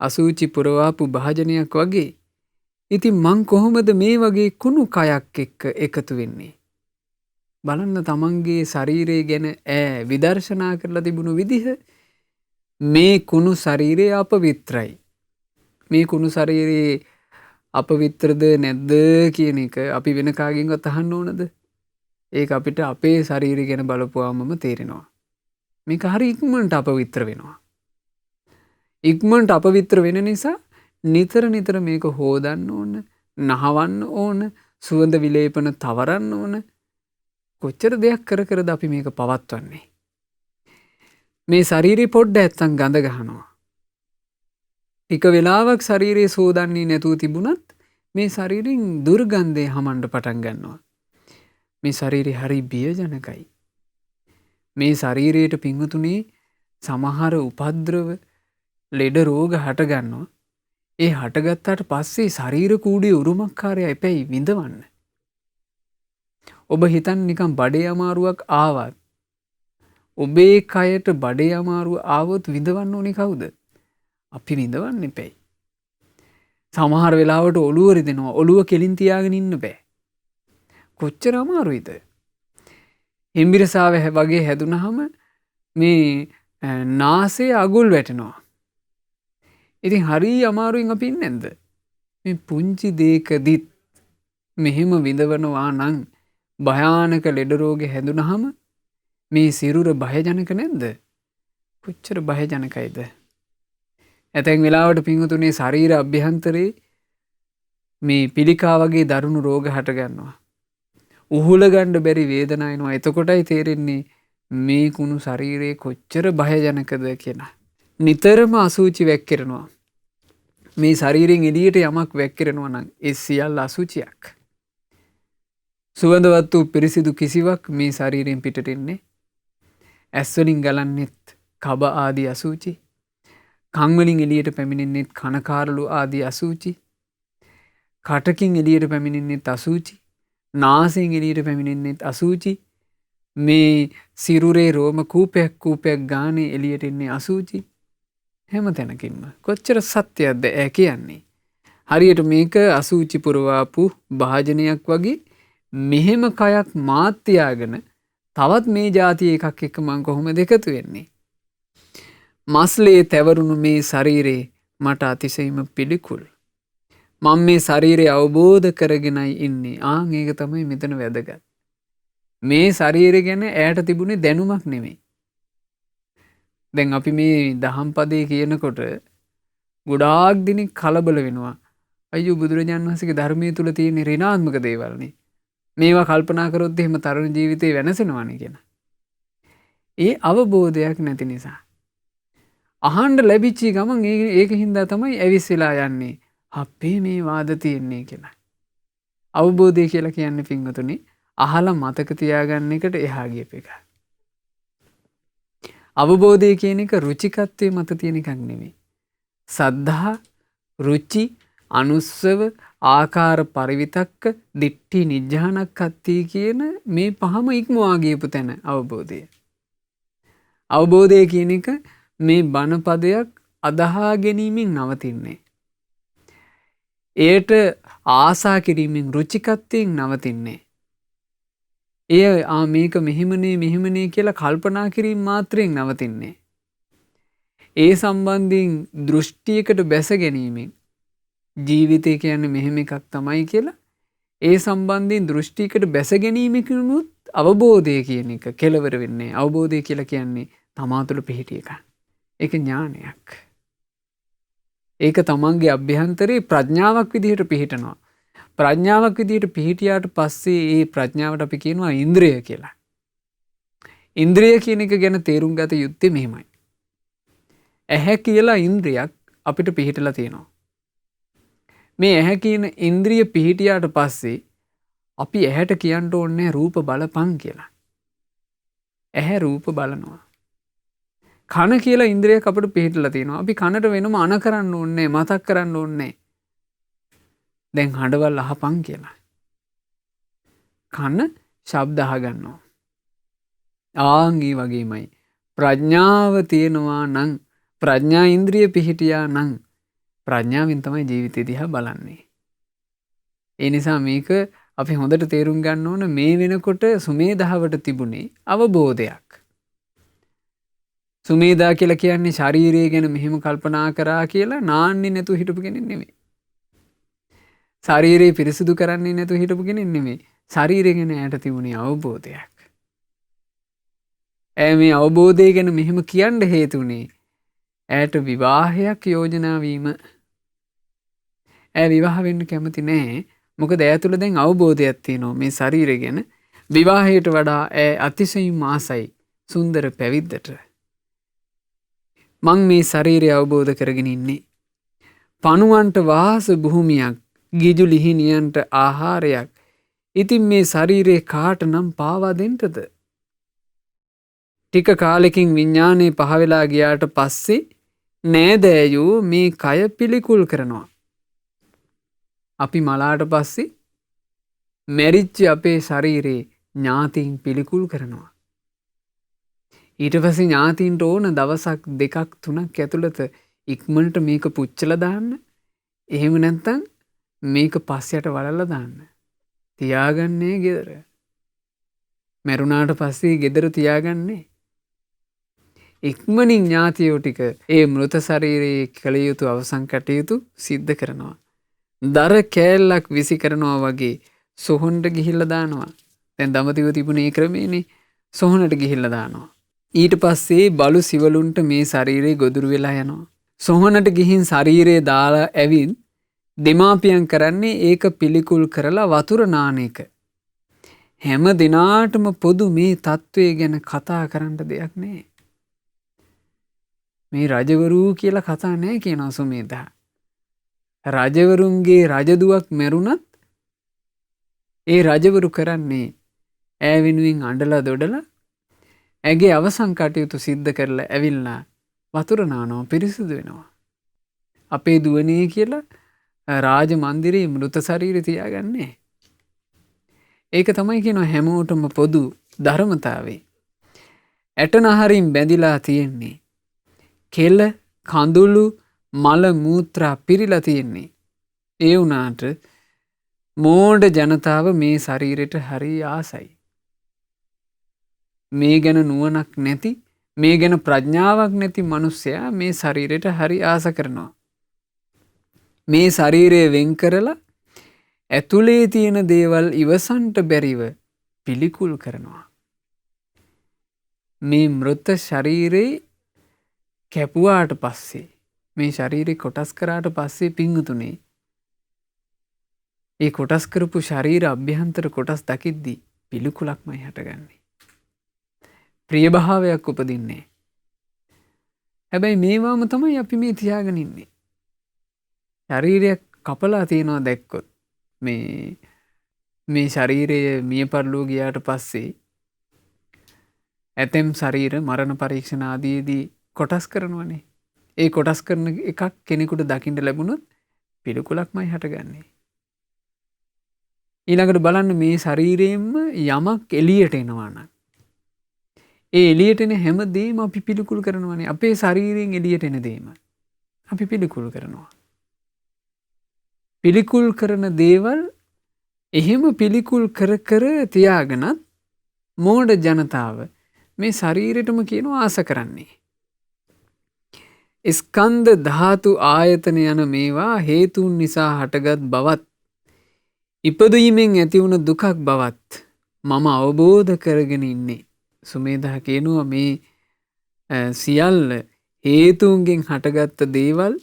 අසූචි පුරවාපු භාජනයක් වගේ. ඉතින් මං කොහොමද මේ වගේ කුණු කයක් එක්ක එකතු වෙන්නේ? බලන්න තමන්ගේ ශරීරය ගැන විදර්ශනා කරලා තිබුණු විදිහ. මේ කුණු ශරීරය අපවිත්‍රයි. මේ කුණු ශරීරයේ අපවිත්‍රද නැද්ද කියන එක අපි වෙන කාගෙන්වත් අහන්න ඕනද? ඒක අපිට අපේ ශරීරය ගැන බලපුවාමම තේරෙනවා. මේක හරි ඉක්මනට අපවිත්‍ර වෙනවා. ඉක්මනට අපවිත්‍ර වෙන නිසා නිතර නිතර මේක හොදන්න ඕන, නහවන්න ඕන, සුවඳ විලේපන තවරන්න ඕන. කොච්චර දෙයක් කර කරද අපි මේක පවත්වන්නේ. මේ ශරීරේ පොඩ්ඩ ඇත්තම් ගඳ ගහනවා. ටික වෙලාවක් ශරීරයේ සෝදන්නේ නැතුව තිබුණත් මේ ශරීරෙන් දුර්ගන්ධය හමන්න පටන් ගන්නවා. මේ ශරීරය හරි බියජනකයි. මේ ශරීරයට පිංගුතුනේ සමහර උපද්‍රව, ලෙඩ රෝග හට ගන්නවා. ඒ හටගත්තාට පස්සේ ශරීර කූඩේ උරුමකාරය එපැයි විඳවන්න. ඔබ හිතන්න නිකන් බඩේ අමාරුවක් ආවත් ඔබේ කයට බඩේ අමාරුව ආවොත් විඳවන්න ඕනේ කවුද? අපි විඳවන්න එපැයි. සමහර වෙලාවට ඔළුව රිදෙනවා. ඔළුව කෙලින් තියාගෙන ඉන්න බෑ. කොච්චර අමාරුයිද? හිම්බිරසාව වගේ හැදුනහම මේ නාසයේ අගුල් වැටෙනවා. ඉතින් හරි අමාරුවෙන් අපි ඉන්නේ නැද්ද? මේ පුංචි දෙයකදීත් මෙහෙම විඳවනවා නම් භයානක ලෙඩ රෝගේ හැදුනහම මේ සිරුර භයජනක නැද්ද? කොච්චර භයජනකයිද? ඇතැන් වෙලාවට පිංගුතුනේ ශරීර අභ්‍යන්තරේ මේ පිළිකා වගේ දරුණු රෝග හට ගන්නවා. උහුල ගන්න බැරි වේදනා එනවා. එතකොටයි තේරෙන්නේ මේ කුණු ශරීරයේ කොච්චර භයජනකද කියලා. නිතරම අසුචි වැක්කිරෙනවා. මේ ශරීරයෙන් එළියට යමක් වැක්කිරෙනවා නම් ඒ සියල්ල අසුචියක්. සුවඳවත් වූ පිරිසිදු කිසිවක් මේ ශරීරයෙන් පිටට එන්නේ. ඇස් වලින් ගලන්නෙත් කබ ආදී අසුචි. කන් වලින් එළියට පැමිණෙන්නෙත් කනකාරළු ආදී අසුචි. කටකින් එළියට පැමිණෙන්නෙත් අසුචි. නාසයෙන් එළියට පැමිණෙන්නෙත් අසුචි. මේ සිරුරේ රෝම කූපයක් ගානේ එළියට එන්නේ අසුචි. හැම තැනකින්ම කොච්චර සත්‍යයක්ද ඈ කියන්නේ. හරියට මේක අසුචි පුරවාපු භාජනයක් වගේ මෙහෙම කයක් මාත් තියාගෙන තවත් මේ જાතිය එකක් එක්ක මං කොහොමද එකතු වෙන්නේ? මස්ලේ තැවරුණු මේ ශරීරේ මට අතිශයින්ම පිළිකුල්. මම මේ ශරීරය අවබෝධ කරගෙනයි ඉන්නේ. ඒක තමයි මෙතන වැදගත්. මේ ශරීරය ගැන ඈට තිබුණේ දැනුමක් නෙමෙයි. දැන් අපි මේ දහම් පදේ කියනකොට ගොඩාක් දිනක් කලබල වෙනවා. අයියෝ බුදුරජාණන් වහන්සේගේ ධර්මයේ තුල තියෙන ඍණාත්මක දේවල්නේ. මේවා කල්පනා කරොත් එහෙම තරුණ ජීවිතේ වෙනසෙනවානේ කියන. ඒ අවබෝධයක් නැති නිසා. අහන්න ලැබිච්ච ගමන් ඒකින්ද තමයි ඇවිස්සලා යන්නේ. අපේ මේ වාද තියෙන්නේ කියලා. අවබෝධය කියලා කියන්නේ පින්වතුනි අහලා මතක තියාගන්න එකට එහා ගියප එක. අවබෝධය කියන එක රුචිකත්වයේ මත තියෙන එකක් නෙමෙයි. සද්ධා, රුචි, අනුස්සව, ආකාර පරිවිතක්ක, දිට්ඨි නිජ්ජානක්ඛත්ති කියන මේ පහම ඉක්මවා ගියපු තැන අවබෝධය. අවබෝධය කියන එක මේ බණ පදයක් අදහා ගැනීමෙන් නවතින්නේ. එයට ආසා කිරීමෙන් රුචිකත්වයෙන් නවතින්නේ. එය මේක මෙහෙමනේ කියලා කල්පනා කිරීම මාත්‍රයෙන් නවතින්නේ. ඒ සම්බන්ධයෙන් දෘෂ්ටියකට බැස ගැනීමෙන් ජීවිතය කියන්නේ මෙහෙම එකක් තමයි කියලා ඒ සම්බන්ධයෙන් දෘෂ්ටියකට බැස ගැනීමකිනුත් අවබෝධය කියන එක කෙලවර වෙන්නේ. අවබෝධය කියලා කියන්නේ තමා තුළ පිහිටි එකක්. ඒක ඥානයක්. ඒක තමන්ගේ අභ්‍යන්තරේ ප්‍රඥාවක් විදිහට පිහිටනවා. ප්‍රඥාවක් විදිහට පිහිටියාට පස්සේ ඒ ප්‍රඥාවට අපි කියනවා ඉන්ද්‍රිය කියලා. ඉන්ද්‍රිය කියන එක ගැන තේරුම් ගත යුත්තේ මෙහෙමයි. ඇහැ කියලා ඉන්ද්‍රියක් අපිට පිහිටලා තියෙනවා. මේ ඇහැ කියන ඉන්ද්‍රිය පිහිටියාට පස්සේ අපි ඇහැට කියන්න ඕනේ රූප බලපං කියලා. ඇහැ රූප බලනවා. කන කියලා ඉන්ද්‍රියක් අපිට පිහිටලා තියෙනවා. අපි කනට වෙනම අන කරන්න ඕනේ, මතක් කරන්න ඕනේ. දැන් හඬවල් අහපං කියලා. කන ශබ්ද අහගන්නවා. ඒ වගේමයි ප්‍රඥාව තියෙනවා නම් ප්‍රඥා ඉන්ද්‍රිය පිහිටියා නම් ප්‍රඥාවෙන් තමයි ජීවිතය දිහා බලන්නේ. ඒ නිසා මේක අපි හොඳට තේරුම් ගන්න ඕන. මේ වෙනකොට සුමේධාවට තිබුණේ අවබෝධයක්. සුමේධා කියලා කියන්නේ ශාරීරය ගැන මෙහෙම කල්පනා කරා කියලා නාන්නේ නැතුව හිටපු කෙනෙක් නෙමෙයි. ශරීරය පිරිසිදු කරන්නේ නැතුව හිටපු කෙනෙක් නෙමෙයි. ශරීරය ගැන ඈට තිබුණේ අවබෝධයක්. මේ අවබෝධය ගැන මෙහෙම කියන්න හේතුනේ ඈට විවාහයක් යෝජනා වීම. විවාහ වෙන්න කැමති නෑ. මොකද ඈ තුල දැන් අවබෝධයක් තියෙනවා මේ ශරීරය ගැන. විවාහයට වඩා අතිශයින්ම ආසයි සුන්දර පැවිද්දට. මං මේ ශරීරය අවබෝධ කරගෙන ඉන්නේ. පණුවන්ට වාස භූමියක්, ගිජු ලිහිණියන්ට ආහාරයක්. ඉතින් මේ ශරීරේ කාට නම් පාවා දෙන්නද? ටික කාලෙකින් විඥානේ පහ වෙලා ගියාට පස්සේ නෑදෑයෝ මේ කය පිළිකුල් කරනවා. අපි මලාට පස්සේ මැරිච්ච අපේ ශරීරේ ඥාතීන් පිළිකුල් කරනවා. ඊට පස්සේ ඥාතීන්ට ඕන දවසක් 2 3 ඇතුළත ඉක්මනට මේක පුච්චලා දාන්න. එහෙම නැත්නම් මේක පස්සයට වලල්ලා දාන්න. තියාගන්නේ ගෙදර. මැරුණාට පස්සේ ගෙදර තියාගන්නේ. ඉක්මනින් ඥාතියෝ ටික ඒ මෘත ශරීරයේ කළ යුතු අවසන් කටයුතු සිද්ධ කරනවා. දර කෑල්ලක් විසි කරනවා වගේ සොහොන්ට ගිහිල්ලා දානවා. දැන් දඹදිව තිබුණේ ක්‍රමේනේ. සොහොනට ගිහිල්ලා දානවා. ඊට පස්සේ බලු සිවලුන්ට මේ ශරීරය ගොදුරු වෙලා යනවා. සොහොනට ගිහින් ශරීරය දාලා ඇවිත් දෙමාපියන් කරන්නේ ඒක පිළිකුල් කරලා වතුර නාන එක. හැම දිනාටම පොදු මේ තත්ත්වය ගැන කතා කරන්න දෙයක් නෑ. මේ රජවරු කියලා කතා නෑ කියනවා සුමේධා. රජවරුන්ගේ රජදුවක් මැරුණත් ඒ රජවරු කරන්නේ ඈ වෙනුවෙන් අඬලා දොඩලා ඇගේ අවසන් කටයුතු සිද්ධ කරලා ඇවිල්ලා වතුර නානවා පිරිසිදු වෙනවා. අපේ දුවනේ කියලා රාජ මන්දිරයේ මෘත ශරීරය තියාගන්නේ. ඒක තමයි කියනවා හැමෝටම පොදු ධර්මතාවය. ඇටනහරින් බැඳිලා තියෙන්නේ. කෙල කඳුළු මල මූත්‍රා පිරීලා තියෙන්නේ. ඒ වුණාට මෝඩ ජනතාව මේ ශරීරයට හරි ආසයි. මේ ගැන නුවණක් නැති මේ ගැන ප්‍රඥාවක් නැති මිනිස්සයා මේ ශරීරයට හරි ආස කරනවා. මේ ශරීරය වෙන් කරලා ඇතුලේ තියෙන දේවල් ඉවසන්ට බැරිව පිළිකුල් කරනවා. මේ මෘත ශරීරේ කැපුවාට පස්සේ මේ ශරීරේ කොටස් කරාට පස්සේ පිංගුතුනේ ඒ කොටස් කරපු ශරීර අභ්‍යන්තර කොටස් දකිද්දී පිළිකුලක්මයි හටගන්නේ. ප්‍රිය භාවයක් උපදින්නේ. හැබැයි මේවාම තමයි අපි මේ තියාගෙන ඉන්නේ. ශරීරයක් කපලා තියනවා දැක්කොත් මේ ශරීරය මිය පරලෝ ගියාට පස්සේ ඇතැම් ශරීර මරණ පරීක්ෂණ ආදීදී කොටස් කරනවනේ. ඒ කොටස් කරන එකක් කෙනෙකුට දකින්න ලැබුණොත් පිළිකුලක්මයි හටගන්නේ. ඊළඟට බලන්න මේ ශරීරයෙන්ම යමක් එළියට එනවා නම් ඒ එළියට එන හැම දෙයක්ම අපි පිළිකුල් කරනවානේ. අපේ ශරීරයෙන් එළියට එන දේම අපි පිළිකුල් කරනවා. පිළිකුල් කරන දේවල් එහෙම පිළිකුල් කර කර තියාගෙනත් මෝඩ ජනතාව මේ ශරීරෙටම කියනවා ආස කරන්නේ. ස්කන්ධ ධාතු ආයතන යන මේවා හේතුන් නිසා හටගත් බවත් ඉපදීමෙන් ඇති වුණ දුකක් බවත් මම අවබෝධ කරගෙන ඉන්නේ. සුමේධා කියනවා මේ සියල්ල හේතුන්ගෙන් හටගත්ත දේවල්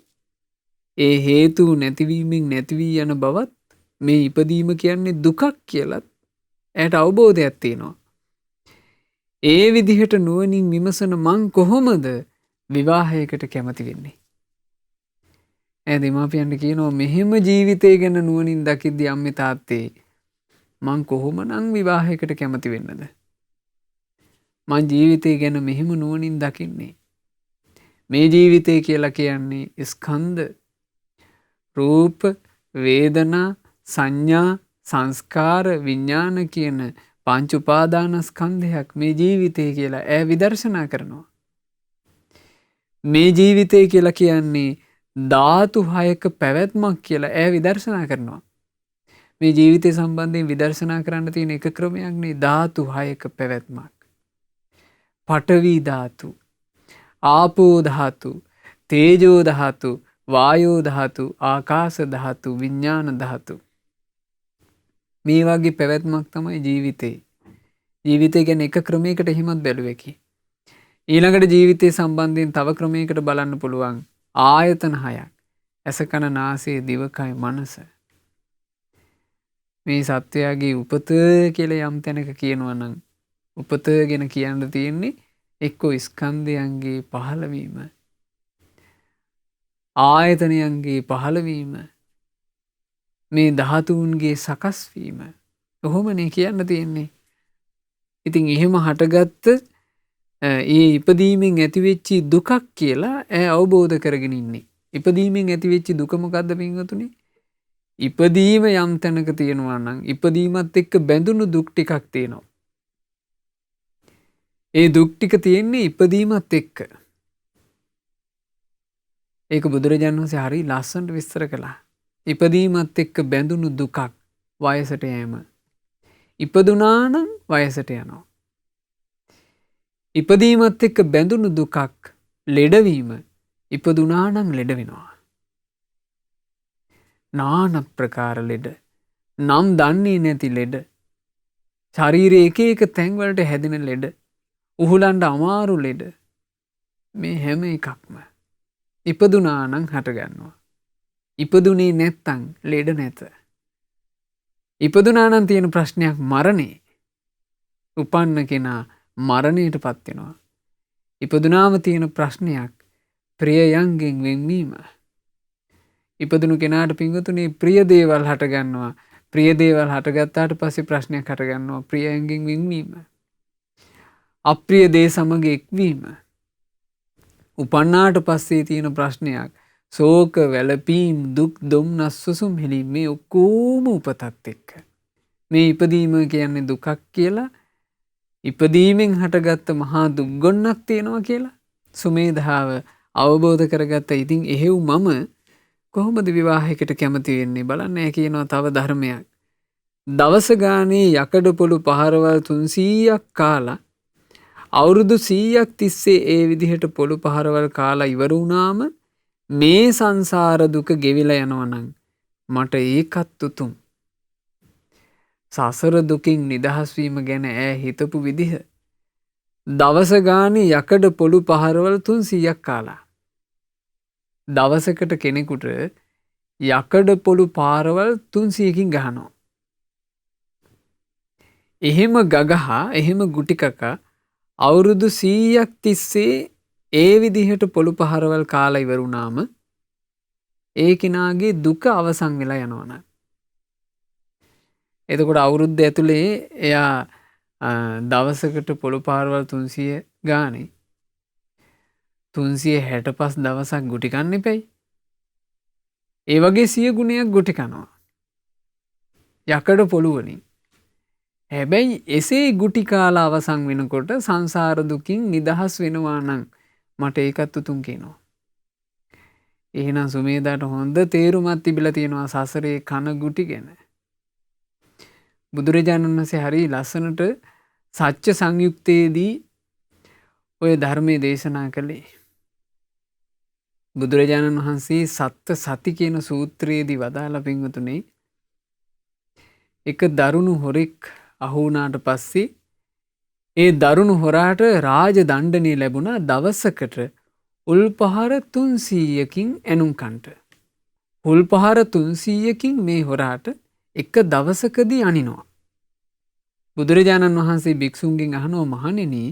ඒ හේතු නැතිවීමෙන් නැති වී යන බවත් මේ ඉපදීම කියන්නේ දුකක් කියලත් ඇයට අවබෝධයක් තියෙනවා. ඒ විදිහට නුවණින් විමසන මං කොහොමද විවාහයකට කැමති වෙන්නේ? ඈ දෙමාපියන්ට කියනවා මෙහෙම ජීවිතය ගැන නුවණින් දකිද්දී අම්මේ තාත්තේ මං කොහොමනම් විවාහයකට කැමති වෙන්නද? මං ජීවිතය ගැන මෙහෙම නුවණින් දකින්නේ. මේ ජීවිතය කියලා කියන්නේ ස්කන්ධ රූප වේදනා සංඥා සංස්කාර විඥාන කියන පංච උපාදානස්කන්ධයක් මේ ජීවිතය කියලා ඈ විදර්ශනා කරනවා. මේ ජීවිතය කියලා කියන්නේ ධාතු 6ක පැවැත්මක් කියලා ඈ විදර්ශනා කරනවා. මේ ජීවිතය සම්බන්ධයෙන් විදර්ශනා කරන්න තියෙන එක ක්‍රමයක් නේ ධාතු 6ක පැවැත්මක්. පඨවි ධාතු, ආපෝ ධාතු, තේජෝ ධාතු, වායෝ ධාතු, ආකාශ ධාතු, විඥාන ධාතු. මේ වගේ පැවැත්මක් තමයි ජීවිතේ. ජීවිතය ගැන එක ක්‍රමයකට හිමත් බැලුවකි. ඊළඟට ජීවිතය සම්බන්ධයෙන් තව ක්‍රමයකට බලන්න පුළුවන් ආයතන 6ක්. ඇස කන නාසය දිවකය මනස. මේ සත්වයාගේ උපත කියලා යම් තැනක කියනවා නම් උපත ගැන කියන්න තියෙන්නේ එක්කෝ ස්කන්ධයන්ගේ පහළවීම ආයතනයන්ගේ පහළවීම මේ ධාතුන්ගේ සකස් වීම. කොහොමනේ කියන්න තියෙන්නේ. ඉතින් එහෙම හටගත්ත ඒ ඉපදීමෙන් ඇතිවෙච්ච දුකක් කියලා ඈ අවබෝධ කරගෙන ඉන්නේ. ඉපදීමෙන් ඇතිවෙච්ච දුක මොකද්ද පින්වතුනි? ඉපදීම යම් තැනක තියෙනවා නම් ඉපදීමත් එක්ක බැඳුණු දුක් ටිකක් තියෙනවා. ඒ දුක් ටික තියෙන්නේ ඉපදීමත් එක්ක. ඒක බුදුරජාණන් වහන්සේ හරි ලස්සනට විස්තර කළා. ඉපදීමත් එක්ක බැඳුණු දුකක් වයසට යෑම ඉපදුනා නම් වයසට යනවා. ඉපදීමත් එක්ක බැඳුණු දුකක් ලෙඩවීම ඉපදුනා නම් ලෙඩ වෙනවා. නාන ප්‍රකාර ලෙඩ, නම් දන්නේ නැති ලෙඩ, ශරීරයේ එක එක තැන්වලට හැදෙන ලෙඩ, උහුලන්ට අමාරු ලෙඩ, මේ හැම එකක්ම ඉපදුනා නම් හටගන්නවා. ඉපදුනේ නැත්තම් ලෙඩ නැත. ඉපදුනා නම් තියෙන ප්‍රශ්නයක් මරණේ. උපන්න කෙනා මරණයට පත් වෙනවා. ඉපදුනාම තියෙන ප්‍රශ්නයක් ප්‍රියයන්ගෙන් වෙන්වීම. ඉපදුණු කෙනාට පිංගුතුනේ ප්‍රිය දේවල් හට ගන්නවා. ප්‍රිය දේවල් හටගත්තාට පස්සේ ප්‍රශ්නයක් හට ගන්නවා ප්‍රියයන්ගෙන් වෙන්වීම. අප්‍රිය දේ සමග එක්වීම. උපන්නාට පස්සේ තියෙන ප්‍රශ්නයක් ශෝක වැළපීම් දුක් දුම්නස් සුසුම් හිලීම් මේ ඔක්කොම උපතත් එක්ක. මේ ඉපදීම කියන්නේ දුකක් කියලා, ඉපදීමෙන් හටගත්ත මහා දුක් ගොන්නක් තියෙනවා කියලා සුමේධාව අවබෝධ කරගත්ත. ඉතින් එහෙව් මම කොහොමද විවාහයකට කැමති වෙන්නේ බලන්න කියනවා තව ධර්මයක්. දවස ගානේ යකඩ පොළු පහරවල් 300ක් කාලා අවුරුදු 100ක් තිස්සේ ඒ විදිහට පොළු පහරවල් කාලා ඉවර වුණාම මේ සංසාර දුක ගෙවිලා යනවා නම් මට ඒකත් උතුම්. සසර දුකින් නිදහස් වීම ගැන ඈ හිතපු විදිහ. දවස ගානේ යකඩ පොළු පහරවල් 300ක් කාලා. දවසකට කෙනෙකුට යකඩ පොළු පාරවල් 300කින් ගහනවා. එහෙම ගගහා එහෙම ගුටි කකා අවුරුදු 100ක් තිස්සේ ඒ විදිහට පොළු පහරවල් කාලා ඉවර වුණාම ඒ කෙනාගේ දුක අවසන් වෙලා යනවනේ. එතකොට අවුරුද්ද ඇතුලේ එයා දවසකට පොළු පහරවල් 300 ගානේ 365 දවසක් ගුටි කන්න එපයි. ඒ වගේ 100 ගුණයක් ගුටි කනවා. යකඩ පොළු වලින්. හැබැයි එසේ ගුටි කාලා අවසන් වෙනකොට සංසාර දුකින් නිදහස් වෙනවා නම් මට ඒකත් උතුම් කියනවා. එහෙනම් සුමේදාට හොඳ තේරුමක් තිබිලා තියෙනවා සසරේ කන ගුටි ගැන. බුදුරජාණන් වහන්සේ හරි ලස්සනට සත්‍ය සංයුක්තයේදී ඔය ධර්මයේ දේශනා කළේ. බුදුරජාණන් වහන්සේ සත්‍ය සති කියන සූත්‍රයේදී වදාලා පින්වතුනි එක දරුණු හොරෙක් අහු වුණාට පස්සේ ඒ දරුණු හොරාට රාජ දණ්ඩනය ලැබුණා දවසකට උල්පහර 300කින් ඇනුම් කන්ට. උල්පහර 300කින් මේ හොරාට එක දවසකදී අනිනවා. බුදුරජාණන් වහන්සේ භික්ෂුන්ගෙන් අහනවා මහණෙනි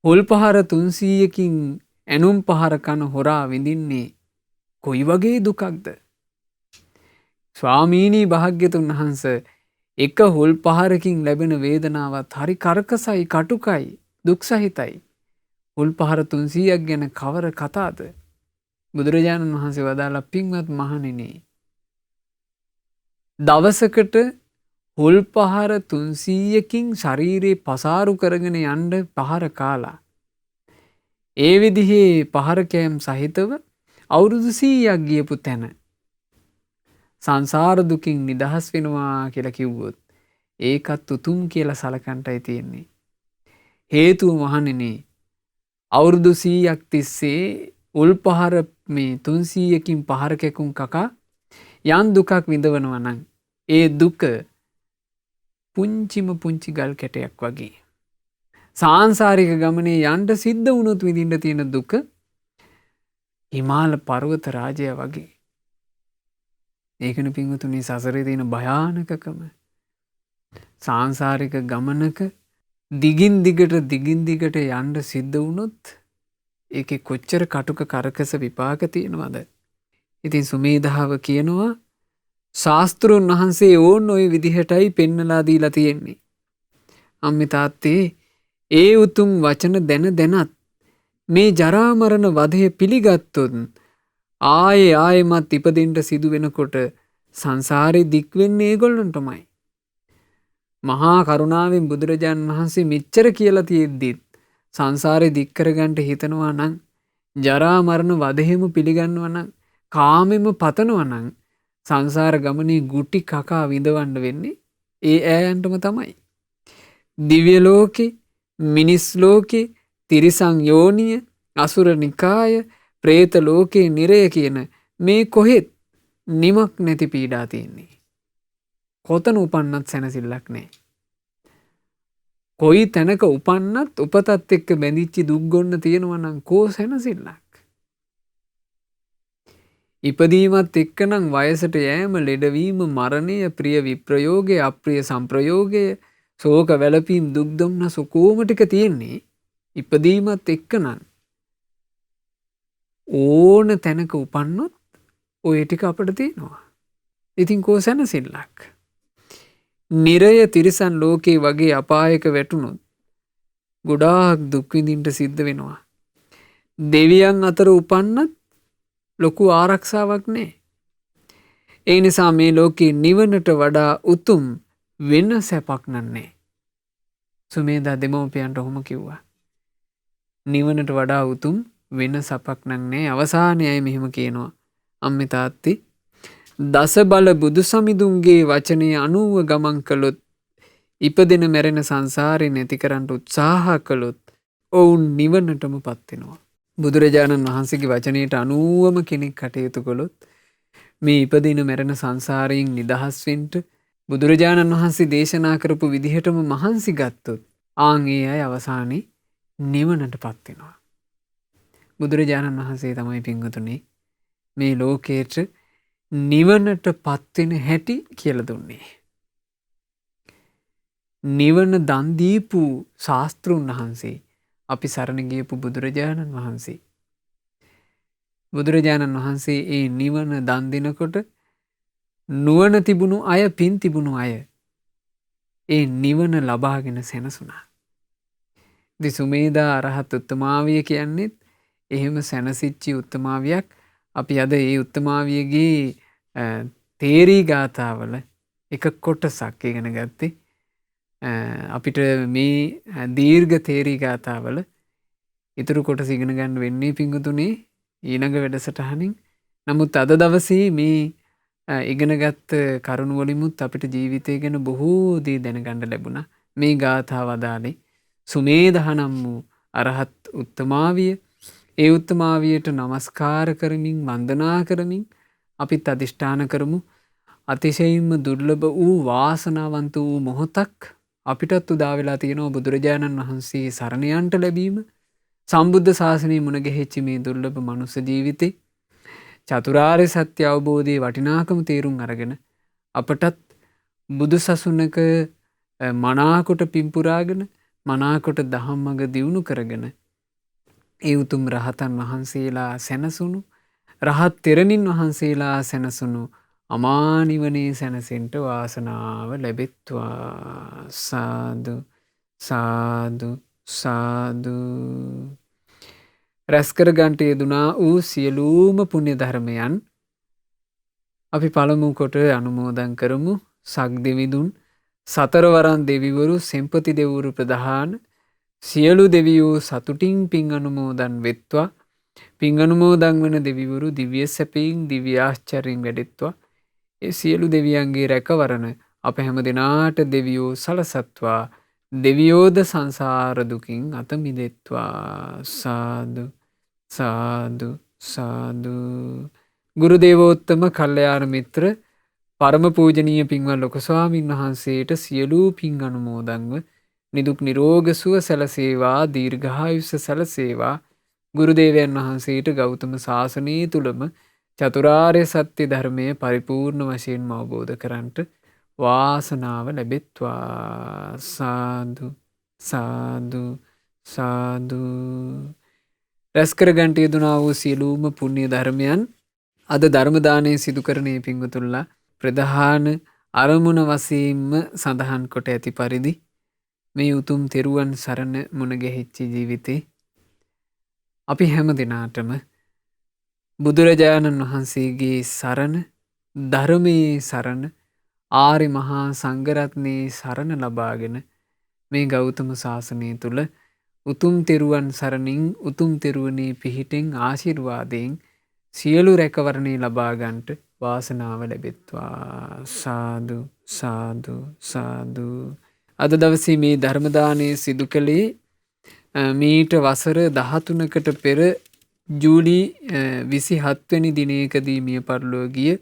උල්පහර 300කින් ඇනුම් පහර කන හොරා විඳින්නේ කොයි වගේ දුකක්ද? ස්වාමීනි භාග්‍යතුන් වහන්සේ එක හුල් පහරකින් ලැබෙන වේදනාවත් හරි කරකසයි කටුකයි දුක් සහිතයි. හුල් පහර 300ක් ගැන කවර කතාද? බුදුරජාණන් වහන්සේ වදාලා පින්වත් මහණෙනි දවසකට හුල් පහර 300කින් ශරීරේ පසාරු කරගෙන යන්න පහර කාලා ඒ විදිහේ පහර කෑම් සහිතව අවුරුදු 100ක් ගියපු තැන සංසාර දුකින් නිදහස් වෙනවා කියලා කිව්වොත් ඒකත් උතුම් කියලා සලකන්ටයි තියෙන්නේ. හේතුව මහණෙනි අවුරුදු 100ක් තිස්සේ උල් පහර මේ 300කින් පහර කැකුම් කකා යම් දුකක් විඳවනවා නම් ඒ දුක පුංචිම පුංචි ගල් කැටයක් වගේ. සාංශාරික ගමනේ යන්න සිද්ධ වුණොත් විඳින්න තියෙන දුක හිමාල පර්වත රාජය වගේ. ඒකන පින්වතුනි සසරේ තියෙන භයානකකම. සාංශාරික ගමනක දිගින් දිගට යන්න සිද්ධ වුණොත් ඒකේ කොච්චර කටුක කරකස විපාක තියෙනවද? ඉතින් සුමේධාව කියනවා ශාස්ත්‍රුන් වහන්සේ ඕන් ওই විදිහටයි පෙන්නලා දීලා තියෙන්නේ. අම්මේ තාත්තේ ඒ උතුම් වචන දැනත් මේ ජරා මරණ වධය පිළිගත්තොත් ආයෙමත් ඉපදෙන්න සිදු වෙනකොට සංසාරේ දික් වෙන්නේ ඒගොල්ලන්ටමයි. මහා කරුණාවෙන් බුදුරජාණන් වහන්සේ මෙච්චර කියලා තියෙද්දිත් සංසාරේ දික් කරගන්න හිතනවා නම් ජරා මරණ වධෙම පිළිගන්නවා නම් කාමෙම පතනවා නම් සංසාර ගමනේ ගුටි කකා විඳවන්න වෙන්නේ ඒ ඈයන්ටම තමයි. දිව්‍ය ලෝකේ, මිනිස් ලෝකේ, තිරිසන් යෝනිය, අසුර නිකාය, പ്രേත ලෝකේ, නිරය කියන මේ කොහෙත් නිමක් නැති පීඩා තියෙන්නේ. කොතන උපන්නත් සැනසෙල්ලක් නැහැ. කොයි තැනක උපන්නත් උපතත් එක්ක බැඳිච්ච දුක් ගොන්න තියෙනවා නම් කෝ සැනසෙල්ලක්. ඉපදීමත් එක්කනම් වයසට යෑම, ලෙඩවීම, මරණය, ප්‍රිය විප්‍රයෝගය, අප්‍රිය සංප්‍රයෝගය, ශෝක වැළපීම්, දුක් දුම්නස කොහොම ටික තියෙන්නේ ඉපදීමත් එක්කනම්. ඕන තැනක උපන්නොත් ඔය ටික අපිට තියෙනවා. ඉතින් කෝ සැනසෙල්ලක්. නිරය තිරිසන් ලෝකේ වගේ අපායක වැටුණොත් ගොඩාක් දුක් විඳින්න සිද්ධ වෙනවා. දෙවියන් අතර උපන්නත් ලොකු ආරක්ෂාවක් නැහැ. ඒ නිසා මේ ලෝකේ නිවනට වඩා උතුම් වෙන සැපක් නැහැ. සුමේදා දෙමව්පියන්ට ඔහොම කිව්වා. නිවනට වඩා උතුම් වෙන සැපක් නැහැ. අවසානයේයි මෙහෙම කියනවා. අම්මේ තාත්තේ දස බල බුදු සමිඳුන්ගේ වචනය අනුව ගමන් කළොත්, ඉපදෙන මැරෙන සංසාරේ නැති කරන්න උත්සාහ කළොත් ඔවුන් නිවනටම පත් වෙනවා. බුදුරජාණන් වහන්සේගේ වචනයට අනුවම කෙනෙක් කටයුතු කළොත් මේ ඉපදින මැරෙන සංසාරයෙන් නිදහස් වෙන්න බුදුරජාණන් වහන්සේ දේශනා කරපු විදිහටම මහන්සි ගත්තොත් ආන් ඒ අය අවසානයේ නිවනටපත් වෙනවා. බුදුරජාණන් වහන්සේ තමයි පින්වතුනි මේ ලෝකයට නිවනටපත් වෙන හැටි කියලා දුන්නේ. නිවන දන් දීපු ශාස්ත්‍රුන් වහන්සේ, අපි සරණ ගියපු බුදුරජාණන් වහන්සේ. බුදුරජාණන් වහන්සේ ඒ නිවන දන් දෙනකොට නුවණ තිබුණු අය, පින් තිබුණු අය ඒ නිවන ලබාගෙන සැනසුණා. ඉතින් සුමේදා අරහත් උත්තමාවිය කියන්නේත් එහෙම සැනසිච්චි උත්තමාවියක්. අපි අද ඒ උත්තමාවියගේ තේරී ගාථාවල එක කොටසක් ඉගෙන ගත්තේ. අපිට මේ දීර්ඝ තේරී ගාථාවල ඉතුරු කොටස ඉගෙන ගන්න වෙන්නේ පිංගුතුනේ ඊළඟ වැඩසටහනින්. නමුත් අද දවසේ මේ ඉගෙනගත් කරුණු වලිමුත් අපිට ජීවිතය ගැන බොහෝ දේ දැනගන්න ලැබුණා. මේ ගාථාව අදාළේ සුමේධා නම් වූ අරහත් උත්තමාවිය. ඒ උත්තමාවියට නමස්කාර කරමින් වන්දනා කරමින් අපිත් අධිෂ්ඨාන කරමු. අතිශයින්ම දුර්ලභ වූ වාසනාවන්ත වූ මොහොතක් අපිටත් උදා වෙලා තියෙනවා බුදුරජාණන් වහන්සේ සරණ යන්ට ලැබීම. සම්බුද්ධ ශාසනය මුණ ගැහිච්ච මේ දුර්ලභ මනුස්ස ජීවිතේ චතුරාර්ය සත්‍ය අවබෝධයේ වටිනාකම තේරුම් අරගෙන අපටත් බුදු සසුනක මනාකොට පිම්පුරාගෙන මනාකොට දහම්මග දියුණු කරගෙන ඒ උතුම් රහතන් වහන්සේලා සැනසුණු, රහත් තෙරණින් වහන්සේලා සැනසුණු අමා නිවනේ සැනසෙන්ට වාසනාව ලැබෙත්වා. සාදු සාදු සාදු. රැස්කර ගන්ට යෙදුනා වූ සියලූම පුණ්‍ය ධර්මයන් අපි පළමු කොට අනුමෝදන් කරමු. සක් දෙවිඳුන්, සතරවරන් දෙවිවරු, සෙම්පති දෙවිවරු ප්‍රධාන සියලු දෙවියෝ සතුටින් පින් අනුමෝදන් වෙත්වා. පින් අනුමෝදන් වන දෙවිවරු දිව්‍ය සැපයෙන් දිව්‍ය ආශ්චර්යයෙන් වැඩෙත්වා. ඒ සියලු දෙවියන්ගේ රැකවරණ අප හැම දිනාට දෙවියෝ සලසත්වා. දෙවියෝද සංසාර දුකින් අත මිදෙත්වා. සාදු සාදු සාදු. ගුරු දේවෝත්තම කල්යාණ මිත්‍ර පරම පූජනීය පින්වත් ලොකු ස්වාමීන් වහන්සේට සියලු පින් අනුමෝදන්ව නිදුක් නිරෝග සුව සැලසේවා, දීර්ඝායුෂ සැලසේවා. ගුරු දේවයන් වහන්සේට ගෞතම ශාසනය තුලම චතුරාර්ය සත්‍ය ධර්මය පරිපූර්ණ වශයෙන්ම අවබෝධ කරන්ට වාසනාව ලැබෙත්වා. සාදු සාදු සාදු. රැස්කර ගන්ට යෙදුනා වූ සියලුම පුණ්‍ය ධර්මයන් අද ධර්ම දානය සිදු කරන පින්වතුන්ලා ප්‍රධාන අරමුණ වශයෙන්ම සඳහන් කොට ඇති පරිදි මේ උතුම් තෙරුවන් සරණ මුණ ගැහිච්ච ජීවිතේ අපි හැම දිනාටම බුදුරජාණන් වහන්සේගේ සරණ, ධර්මයේ සරණ, ආර්ය මහා සංඝරත්නයේ සරණ ලබාගෙන මේ ගෞතම ශාසනය තුල උතුම් තෙරුවන් සරණින්, උතුම් තෙරුවනේ පිහිටෙන් ආශිර්වාදයෙන් සියලු රැකවරණේ ලබා ගන්නට වාසනාව ලැබෙත්වා. සාදු සාදු සාදු. අද දවසේ මේ ධර්මදානය සිදු කළේ මීට වසර 13කට පෙර ජූලි 27 වෙනි දිනයකදී මිය පරලෝ ගිය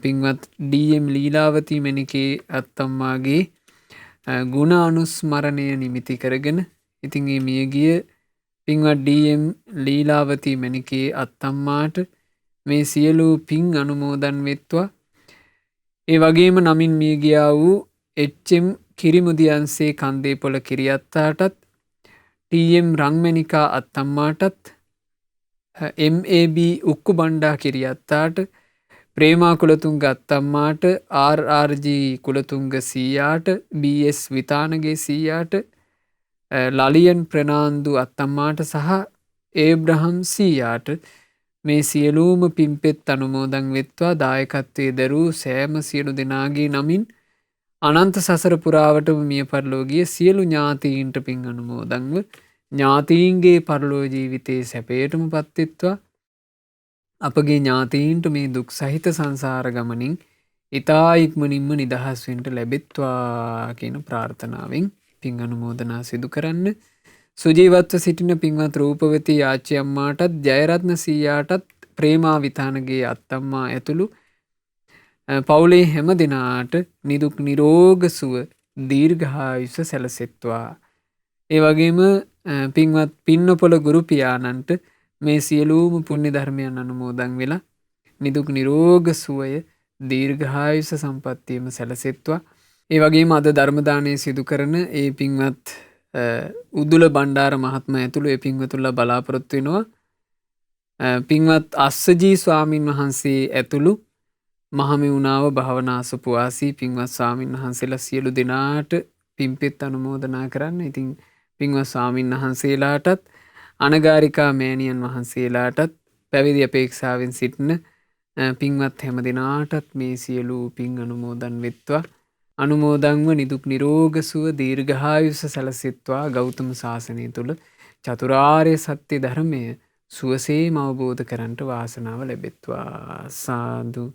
පින්වත් ඩී.එම්. ලීලාවතී මැණිකේ අත්තම්මාගේ ගුණ අනුස්මරණය නිමිති කරගෙන ඉතින් මේ මියගිය පින්වත් ඩී.එම්. ලීලාවතී මැණිකේ අත්තම්මාට මේ සියලු පින් අනුමෝදන් වෙත්වා. ඒ වගේම නමින් මිය ගියා වූ එච්.එම්. කිරිමුදියන්සේ කන්දේපොළ කිරියත්තාටත් ටී.එම්. රංමැණිකා අත්තම්මාටත් එම්.ඒ.බී. උක්කු බණ්ඩා කිරියත්තාට ප්‍රේමා කුලතුංග අත්තම්මාට ආර්.ආර්.ජී. කුලතුංග සීයාට බී.එස්. විතානගේ සීයාට ලලියන් ප්‍රනාන්දු අත්තම්මාට සහ ඒබ්‍රහම් සීයාට මේ සියලූම පින්පෙත් අනුමෝදන් වෙත්වා. දායකත්වයේ දරූ සෑම සියලු දෙනාගේ නමින් අනන්ත සසර පුරාවටම මිය පරලෝ ගිය සියලු ඥාතීන්ට පින් අනුමෝදන්ව ඥාතීන්ගේ පරලෝ ජීවිතයේ සැපයටම පත්වෙත්වා. අපගේ ඥාතීන්ට මේ දුක් සහිත සංසාර ගමනින් ඊතා ඉක්මනින්ම නිදහස් වෙන්න ලැබෙත්වා කියන ප්‍රාර්ථනාවෙන් පින් අනුමෝදනා සිදු කරන්න. සුජීවත්ව සිටින පින්වත් රූපවතී ආච්චි අම්මාටත් ජයරත්න සීයාටත් ප්‍රේමා විතානගේ අත්තම්මා ඇතුළු පවුලේ හැම දෙනාට නිදුක් නිරෝග සුව දීර්ඝායුෂ සැලසෙත්වා. ඒ වගේම පින්වත් පින්නපොළ ගුරු පියාණන්ට මේ සියලුම පුණ්‍ය ධර්මයන් අනුමෝදන් වෙලා නිදුක් නිරෝග සුවය දීර්ඝායුෂ සම්පන්නියම සැලසෙත්වා. ඒ වගේම අද ධර්ම දානය සිදු කරන ඒ පින්වත් උදුල බණ්ඩාර මහත්මයා ඇතුළු ඒ පින්වතුන්ලා බලාපොරොත්තු වෙනවා පින්වත් අස්සජී ස්වාමින් වහන්සේ ඇතුළු මහමෙවුනාව භාවනා සුපවාසී පින්වත් ස්වාමින් වහන්සේලා සියලු දෙනාට පින්පෙත් අනුමෝදනා කරන්න. ඉතින් පින්වත් ස්වාමින් වහන්සේලාටත් අනගාരികා මෑණියන් වහන්සේලාටත් පැවිදි අපේක්ෂාවෙන් සිටින පින්වත් හැම දෙනාටත් මේ සියලු පින් අනුමෝදන් වෙත්වා. අනුමෝදන්ව නිදුක් නිරෝග සුව දීර්ඝායුෂ සැලසෙත්වා. ගෞතම සාසනය තුල චතුරාර්ය සත්‍ය ධර්මය සුවසේම අවබෝධ කරන්ට වාසනාව ලැබෙත්වා. සාදු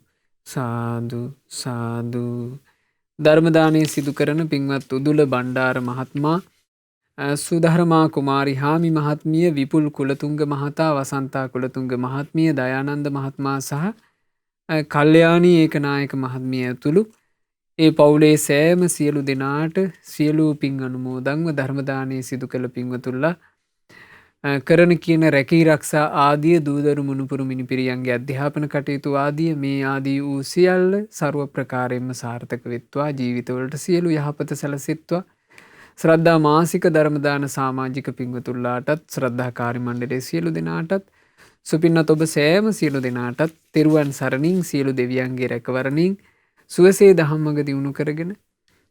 සාදු සාදු. ධර්ම දානය සිදු කරන පින්වත් උදුල බණ්ඩාර මහත්මයා, සුධර්මා කුමාරි හාමි මහත්මිය, විපුල් කුලතුංග මහතා, වසන්තා කුලතුංග මහත්මිය, දයානන්ද මහත්මයා සහ කල්යාණී ඒකනායක මහත්මිය ඇතුළු ඒ පවුලේ සෑම සියලු දෙනාට සියලු පින් අනුමෝදන්ව ධර්ම දානය සිදු කළ පින්වතුන්ලා කරන කියන රැකී රක්ෂා ආදිය දූදරු මුණුපුරු මිනිපිරියන්ගේ අධ්‍යාපන කටයුතු ආදිය මේ ආදී වූ සියල්ල ਸਰව ප්‍රකාරයෙන්ම සාර්ථක වෙත්වා. ජීවිතවලට සියලු යහපත සැලසෙත්වා. ශ්‍රද්ධා මාසික ධර්ම දාන සමාජික පින්වතුන්ලාටත් ශ්‍රද්ධාකාරී මණ්ඩලයේ සියලු දෙනාටත් සුපින්නත් ඔබ සෑම සියලු දෙනාටත් තෙරුවන් සරණින් සියලු දෙවියන්ගේ රැකවරණින් සුවසේ ධම්මග දියුණු කරගෙන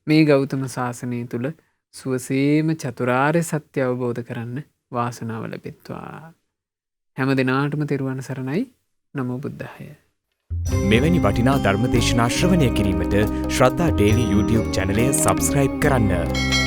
මේ ගෞතම සාසනය තුල සුවසේම චතුරාර්ය සත්‍ය අවබෝධ කරන්න වාසනාව ලැබෙත්වා. හැම දිනාටම තෙරුවන් සරණයි. නමෝ බුද්ධාය. මෙවැනි වටිනා ධර්ම දේශනා ශ්‍රවණය කිරීමට ශ්‍රද්ධා ඩේලි YouTube චැනලය සබ්ස්ක්‍රයිබ් කරන්න.